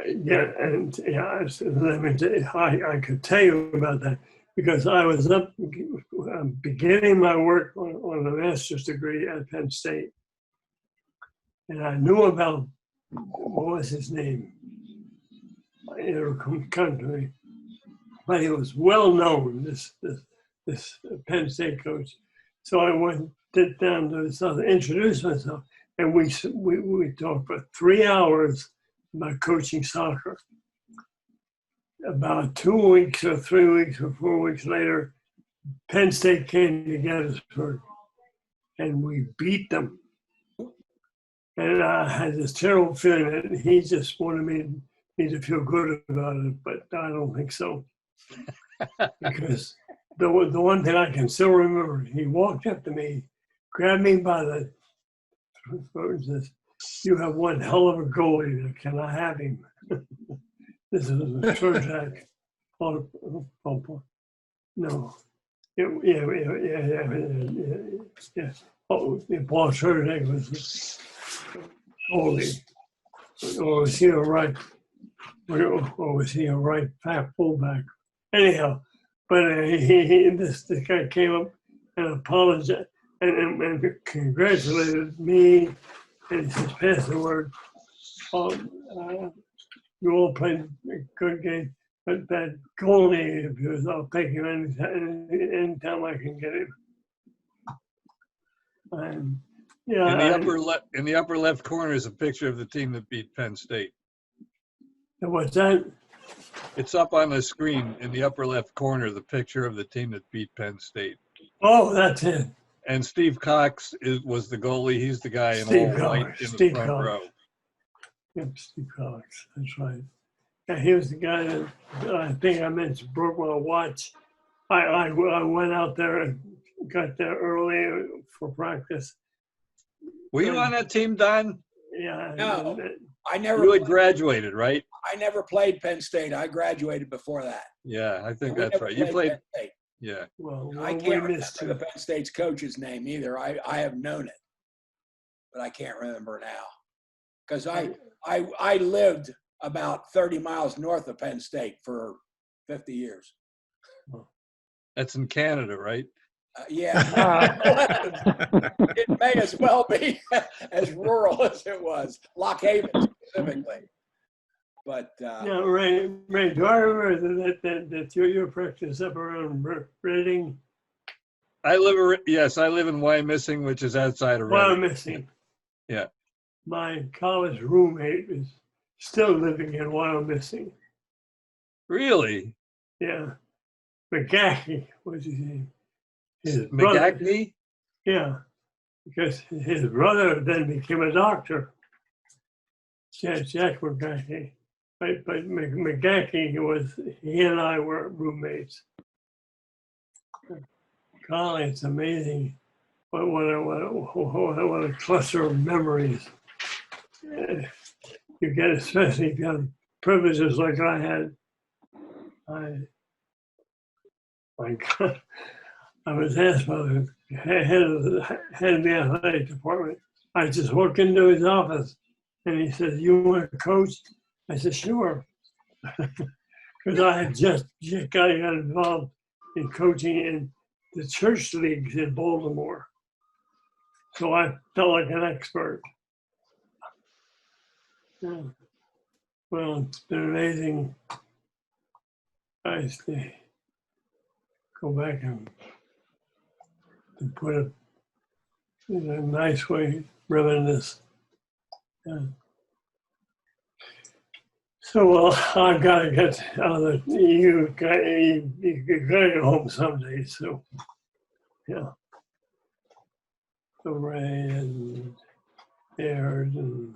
Yeah, and yeah, let me tell you, I could tell you about that because I was up beginning my work on a master's degree at Penn State. And I knew about, what was his name? It'll come to me. But he was well known, this Penn State coach. So I went down to this other, introduced myself, and we talked for 3 hours about coaching soccer. About 2 weeks or 3 weeks or 4 weeks later, Penn State came to Gettysburg, and we beat them. And I had this terrible feeling that he just wanted me to feel good about it, but I don't think so. Because the one thing I can still remember, he walked up to me, grabbed me by the throat and says, "You have one hell of a goalie. Can I have him?" This is a Turjak. No. Yeah. Oh, Paul Turjak was goalie. Or was he a right? Or was he a right back, fullback? Anyhow, but this guy came up and apologized and congratulated me, and he says, "Pass the word. You all played a good game, but that goalie of yours, I'll take him anytime I can get him." And yeah, in the upper left corner is a picture of the team that beat Penn State. What's that? It's up on the screen in the upper left corner, the picture of the team that beat Penn State. Oh, that's it. And Steve Cox was the goalie. He's the guy in Steve all white Cox. in the Steve front Cox. row. Yep, Steve Cox. That's right. Yeah, he was the guy that I think I mentioned broke my watch. I went out there and got there early for practice. Were you on that team, Don? Yeah. No, I never. You had graduated, right? I never played Penn State. I graduated before that. Yeah, I think We that's never right. You played. Penn State. Yeah. Well, I we can't missed remember the Penn State's coach's name either. I have known it, but I can't remember now because I lived about 30 miles north of Penn State for 50 years. That's in Canada, right? Yeah. It may as well be as rural as it was, Lock Haven specifically. But yeah, Ray, do I remember that your practice up around Reading? I live in Wyomissing, which is outside of Reading. Wyomissing. Yeah. My college roommate is still living in Wyomissing. Really? Yeah. McGackey was his name. His brother, McGackey? yeah, because his brother then became a doctor. Jack McGackey. But McGackey he and I were roommates. Golly, it's amazing what a cluster of memories you get, especially if you have privileges like I had. My God, I was asked by the head of the athletic department. I just walked into his office and he said, "You want to coach?" I said, "Sure." Because I had just got involved in coaching in the church leagues in Baltimore. So I felt like an expert. Yeah. Well, it's been amazing. Nice to go back and put it in a nice way, reminisce. Yeah. So, well, I've got to get out of you got to go home someday. So, yeah. So Ray and Aaron and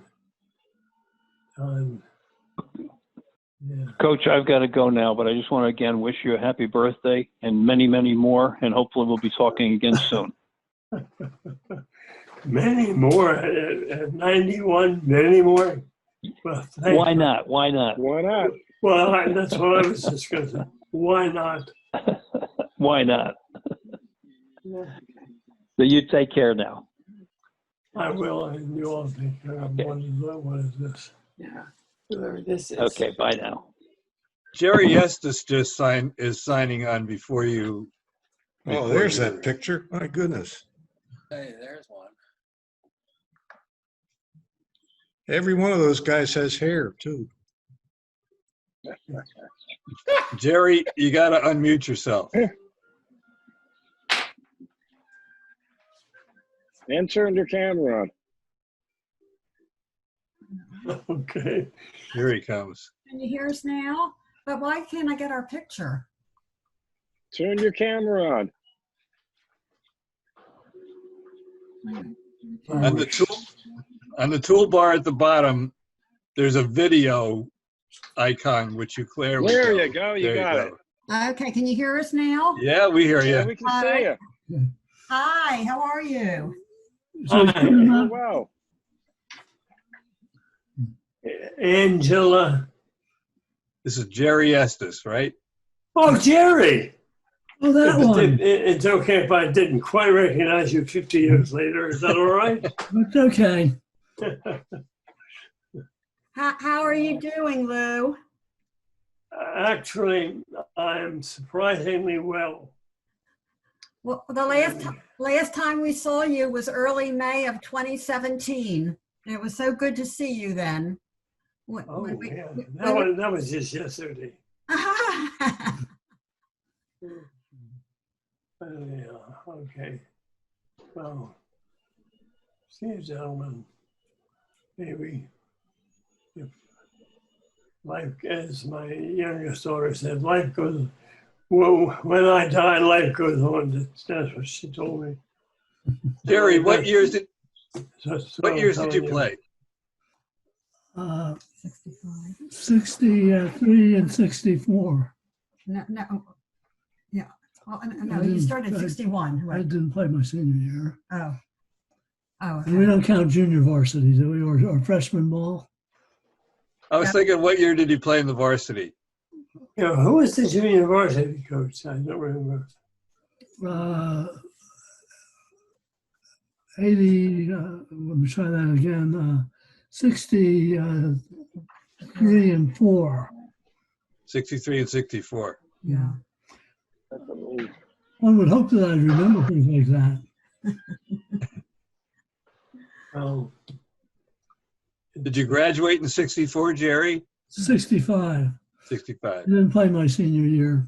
Don. Yeah. Coach, I've got to go now, but I just want to again wish you a happy birthday and many, many more, and hopefully we'll be talking again soon. Many more at 91, many more. Well, Why not? Why not? Why not? Well, that's what I was just going to say. Why not? Why not? So you take care now. I will, and you all take care of what is this? Yeah, whoever this is. Okay, bye now. Jerry Estes just is signing on before you. Oh, there's that picture. My goodness. hey, there's one. Every one of those guys has hair too. Jerry, you got to unmute yourself. And turn your camera on. Okay. Here he comes. Can you hear us now? But why can't I get our picture? Turn your camera on. On the toolbar at the bottom, there's a video icon, which you Claire. There you go. You There got you it. go. Okay, can you hear us now? Yeah, we hear Yeah, you. we can see you. Hi, how are you? Very well. Angela. This is Jerry Estes, right? Oh, Jerry. Oh, that one. It's okay if I didn't quite recognize you 50 years later. Is that all right? It's okay. How are you doing, Lou? Actually, I'm surprisingly well. Well, the last time we saw you was early May of 2017. It was so good to see you then. Oh, yeah. That was just yesterday. Yeah, okay. Well, see you, gentlemen. Maybe if life, as my youngest daughter said, life goes, well, when I die, life goes on. That's what she told me. Jerry, what years did What you play? 63 and 64. No, yeah. Well, no, you started 61. I Right? didn't play my senior year. Oh. Oh, And we don't count junior varsity, do we, or freshman ball? I was thinking, what year did you play in the varsity? Yeah, who was the junior varsity coach? I don't remember. 80, let me try that again, 63 and 4. 63 and 64. Yeah. One would hope that I'd remember things like that. Oh. Did you graduate in 64, Jerry? 65. 65. I didn't play my senior year.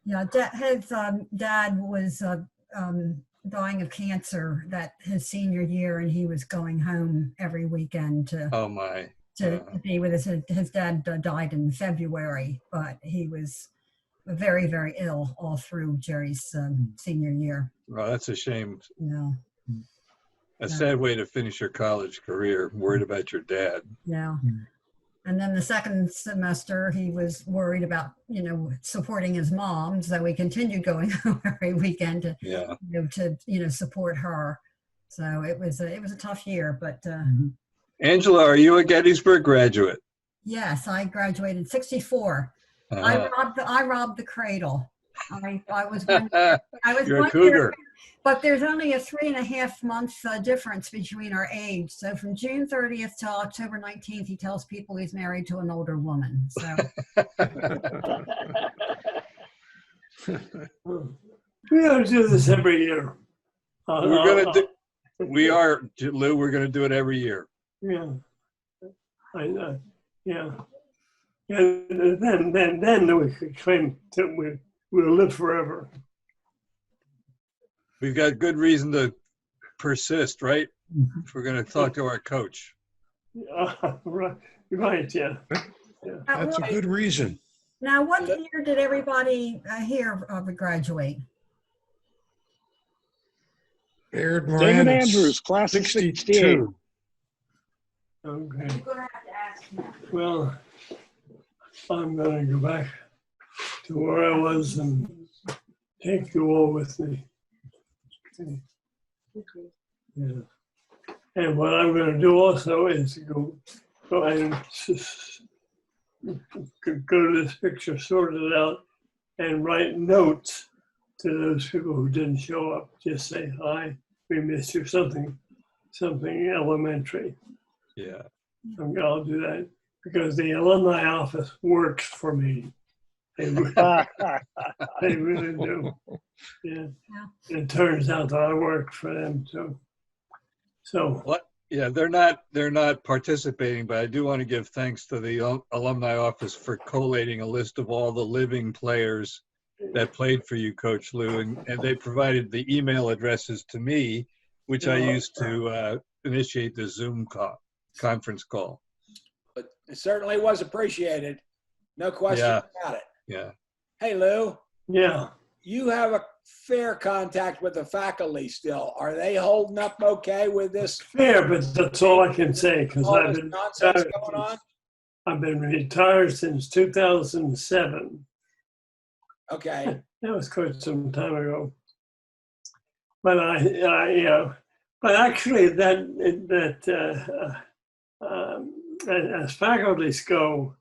Yeah, his dad was dying of cancer that his senior year, and he was going home every weekend to Oh my. to be with his dad died in February, but he was very, very ill all through Jerry's senior year. Well, that's a shame. No. A sad way to finish your college career, worried about your dad. Yeah. And then the second semester, he was worried about, supporting his mom. So he continued going home every weekend to, support her. So it was a tough year, but. Angela, are you a Gettysburg graduate? Yes, I graduated 64. I robbed the cradle. I was You're a cougar. But there's only a 3.5 month difference between our age. So from June 30th till October 19th, he tells people he's married to an older woman. So we ought to do this every year. We are, Lou, we're going to do it every year. Yeah. I know. Yeah. And then we could claim that we'll live forever. We've got good reason to persist, right? If we're going to talk to our coach. Right, yeah. That's a good reason. Now, what year did everybody here graduate? David Moran, Andrews, class of 68. Okay. Well, I'm going to go back to where I was and take you all with me. Yeah. And what I'm going to do also is go and go to this picture, sort it out, and write notes to those people who didn't show up. Just say, hi, we missed you, something elementary. Yeah. I'll do that because the alumni office works for me. They really do. Yeah. It turns out that I work for them too. So what? Yeah, they're not participating, but I do want to give thanks to the alumni office for collating a list of all the living players that played for you, Coach Lou, and they provided the email addresses to me, which I used to initiate the Zoom conference call. But it certainly was appreciated. No question about it. Yeah. Hey, Lou. Yeah. You have a fair contact with the faculty still. Are they holding up okay with this? Fair, but that's all I can say because All this nonsense going on? I've been retired since 2007. Okay. That was quite some time ago. But but actually as faculties go,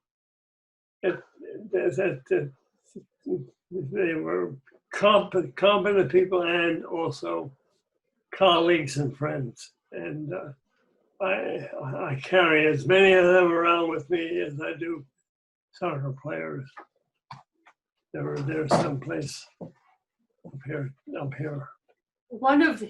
they were competent people and also colleagues and friends. And I carry as many of them around with me as I do soccer players. They're someplace up here. One of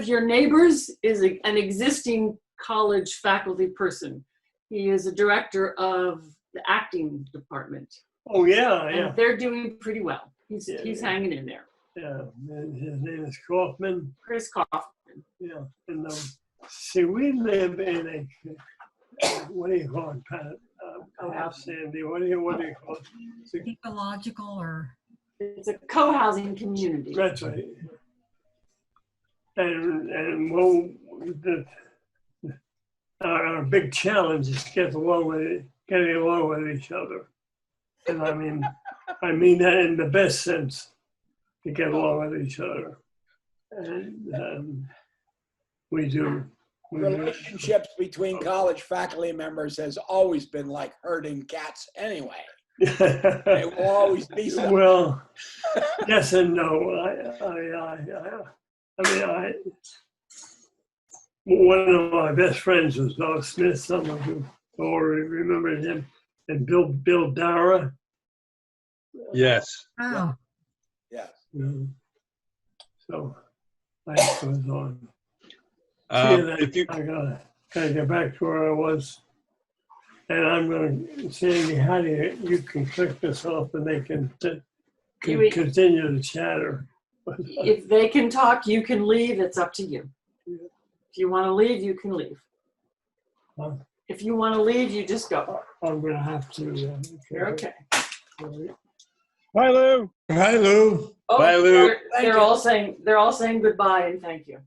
your neighbors is an existing college faculty person. He is a director of the acting department. Oh yeah, yeah. And they're doing pretty well. He's hanging in there. Yeah, and his name is Kaufman. Chris Kaufman. Yeah, and see, we live in what do you call it, Pat? Sandy, what do you call it? Ecological or? It's a co-housing community. That's right. And well, our big challenge is getting along with each other. And I mean that in the best sense, to get along with each other. And we do. Relationships between college faculty members has always been like herding cats anyway. They will always be so. Well, yes and no. One of my best friends was Doug Smith. Some of you already remember him. And Bill Dara. Yes. Oh. Yeah. So life goes on. If you I gotta get back to where I was. And I'm going to, Sandy, how do you can click this off and they can continue to chatter. If they can talk, you can leave. It's up to you. If you want to leave, you can leave. If you want to leave, you just go. I'm going to have to. You're okay. Bye, Lou. Hi, Lou. Oh, Bye, Lou. They're all saying goodbye and thank you.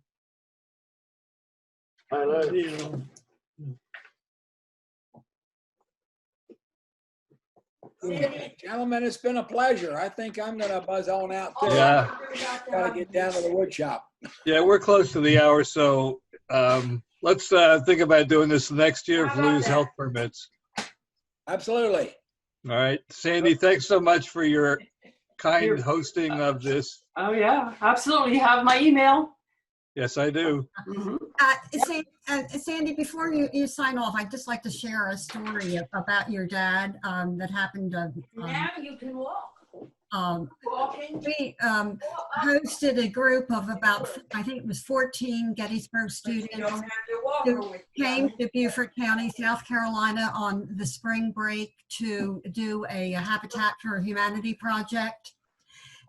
Bye, Lou. Gentlemen, it's been a pleasure. I think I'm going to buzz on out too. Yeah. Got to get down to the wood shop. Yeah, we're close to the hour, so let's think about doing this next year if Lou's health permits. Absolutely. All right. Sandy, thanks so much for your kind hosting of this. Oh, yeah, absolutely. You have my email. Yes, I do. Sandy, before you sign off, I'd just like to share a story about your dad that happened. Now you can walk. We hosted a group of about, I think it was 14 Gettysburg students who came to Beaufort County, South Carolina on the spring break to do a Habitat for Humanity project.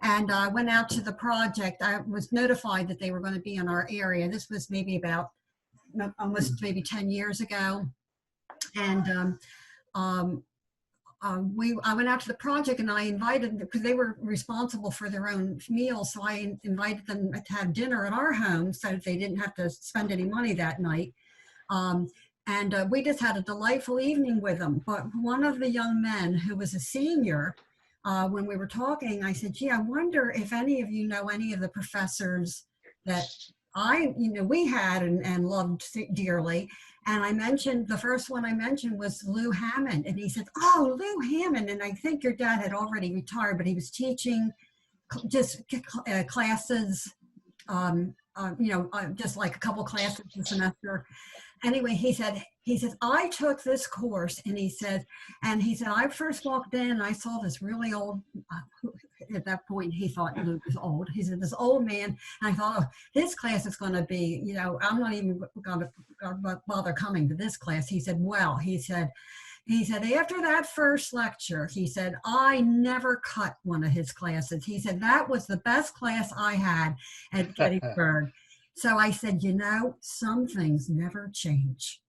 And I went out to the project. I was notified that they were going to be in our area. This was maybe about almost maybe 10 years ago. And I went out to the project and I invited them because they were responsible for their own meals. So I invited them to have dinner at our home so that they didn't have to spend any money that night. And we just had a delightful evening with them. But one of the young men who was a senior, when we were talking, I said, gee, I wonder if any of you know any of the professors that we had and loved dearly. And I mentioned, the first one I mentioned was Lou Hammann. And he said, oh, Lou Hammann. And I think your dad had already retired, but he was teaching just classes, just like a couple classes a semester. Anyway, he said, I took this course, and he said, I first walked in and I saw this really old, at that point he thought Luke was old. He said, this old man, and I thought, oh, this class is going to be, I'm not even going to bother coming to this class. He said, well, he said, after that first lecture, he said, I never cut one of his classes. He said, that was the best class I had at Gettysburg. So I said, some things never change.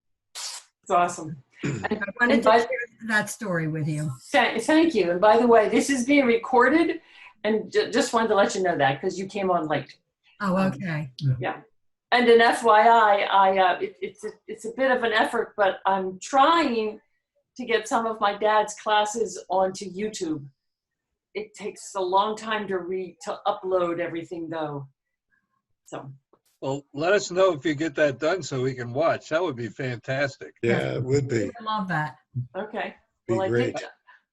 It's awesome. I wanted to share that story with you. Thank you. And by the way, this is being recorded, and just wanted to let you know that because you came on late. Oh, okay. Yeah. And an FYI, it's a bit of an effort, but I'm trying to get some of my dad's classes onto YouTube. It takes a long time to upload everything, though. So. Well, let us know if you get that done so we can watch. That would be fantastic. Yeah, it would be. I love that. Okay. Be Well, great.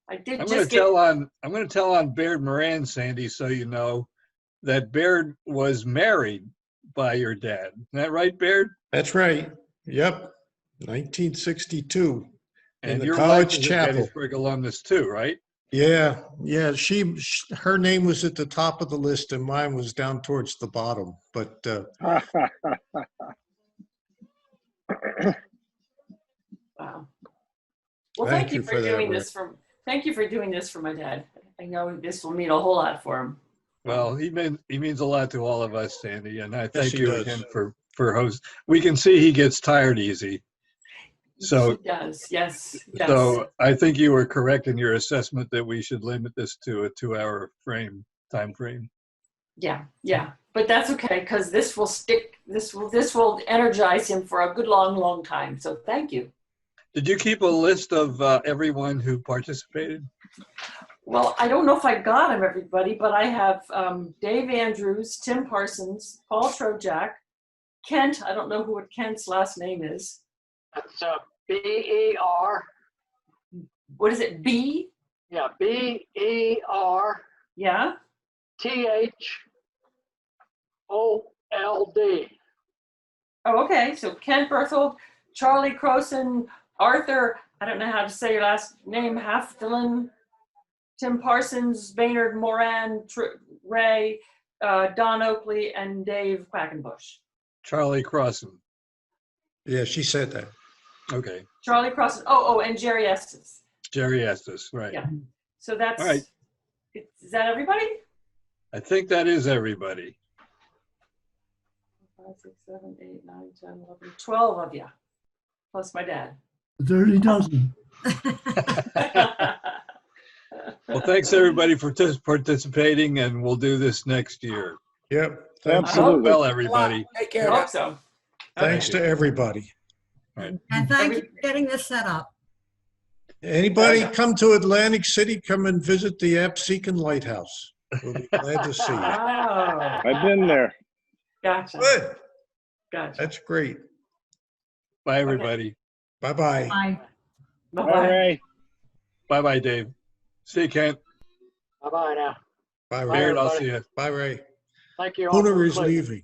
I did I'm just going to tell on Baird Moran, Sandy, so you know that Baird was married by your dad. Isn't that right, Baird? That's right. Yep. 1962. And in the your college wife is a chapel. Gettysburg alumnus too, right? Yeah. Her name was at the top of the list and mine was down towards the bottom. But Wow. Well, Thank thank you you for for that, doing Rick. this for my dad. I know this will mean a whole lot for him. Well, he means a lot to all of us, Sandy, and I Yes, thank he you does. again for host. We can see he gets tired easy. So, She does, yes, yes. so I think you were correct in your assessment that we should limit this to a 2-hour time frame. Yeah, yeah, but that's okay because this will stick. This will energize him for a good long time. So thank you. Did you keep a list of everyone who participated? Well, I don't know if I got him, everybody, but I have Dave Andrews, Tim Parsons, Paul Trojak, Kent. I don't know what Kent's last name is. That's B-E-R. What is it? B? Yeah, B-E-R. Yeah. T-H-O-L-D. Oh, okay. So Kent Berthold, Charlie Croson, Arthur, I don't know how to say your last name, Haftelin, Tim Parsons, Baynard Moran, Ray, Don Oakley, and Dave Quackenbush. Charlie Crossan. Yeah, she said that. Okay. Charlie Crossan. Oh, and Jerry Estes. Jerry Estes, right. Yeah. So that's, all right. Is that everybody? I think that is everybody. 5, 6, 7, 8, 9, 10, 11, 12 of you, plus my dad. 30 dozen. Well, thanks everybody for participating, and we'll do this next year. Yep. Absolutely. Well, everybody. Take care. I hope so. Thanks to everybody. Right. And thank you for getting this set up. Anybody come to Atlantic City, come and visit the Absecon Lighthouse. We'll be glad to see you. Oh, I've been there. gotcha. Good. Gotcha. That's great. Bye, everybody. Bye-bye. Bye. Bye-bye. All right. Bye-bye, Dave. See you, Kent. Bye-bye now. Bye, Bye, Ray. Baird, I'll everybody. see you. Bye, Ray. Thank you all for Hooner is including.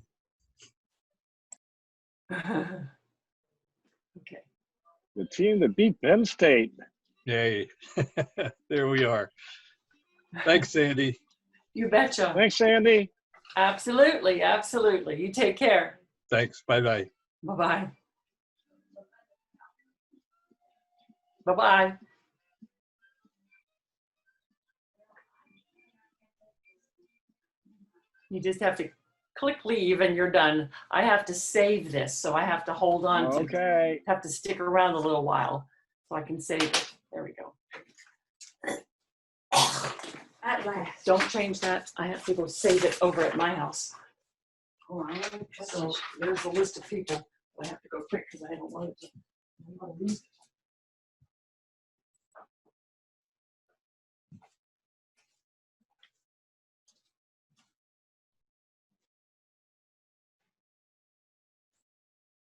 leaving. Okay. The team that beat Penn State. Yay. There we are. Thanks, Sandy. You betcha. Thanks, Sandy. Absolutely, absolutely. You take care. Thanks. Bye-bye. Bye-bye. Bye-bye. You just have to click leave and you're done. I have to save this, so I have to hold on to, Okay. have to stick around a little while so I can save it. There we go. At last. Don't change that. I have to go save it over at my house. Hold on. So there's a list of people. I have to go quick because I don't want it to. I don't want to lose it.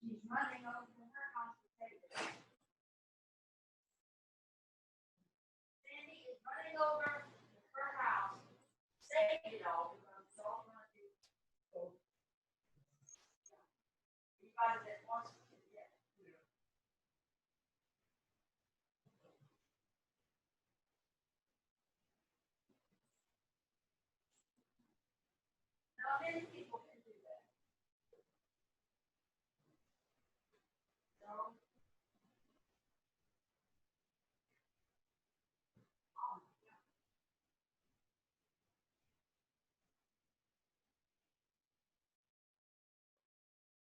She's running over to her house to take it. Sandy is running over to her house, saving it all because it's all going to be. You got it.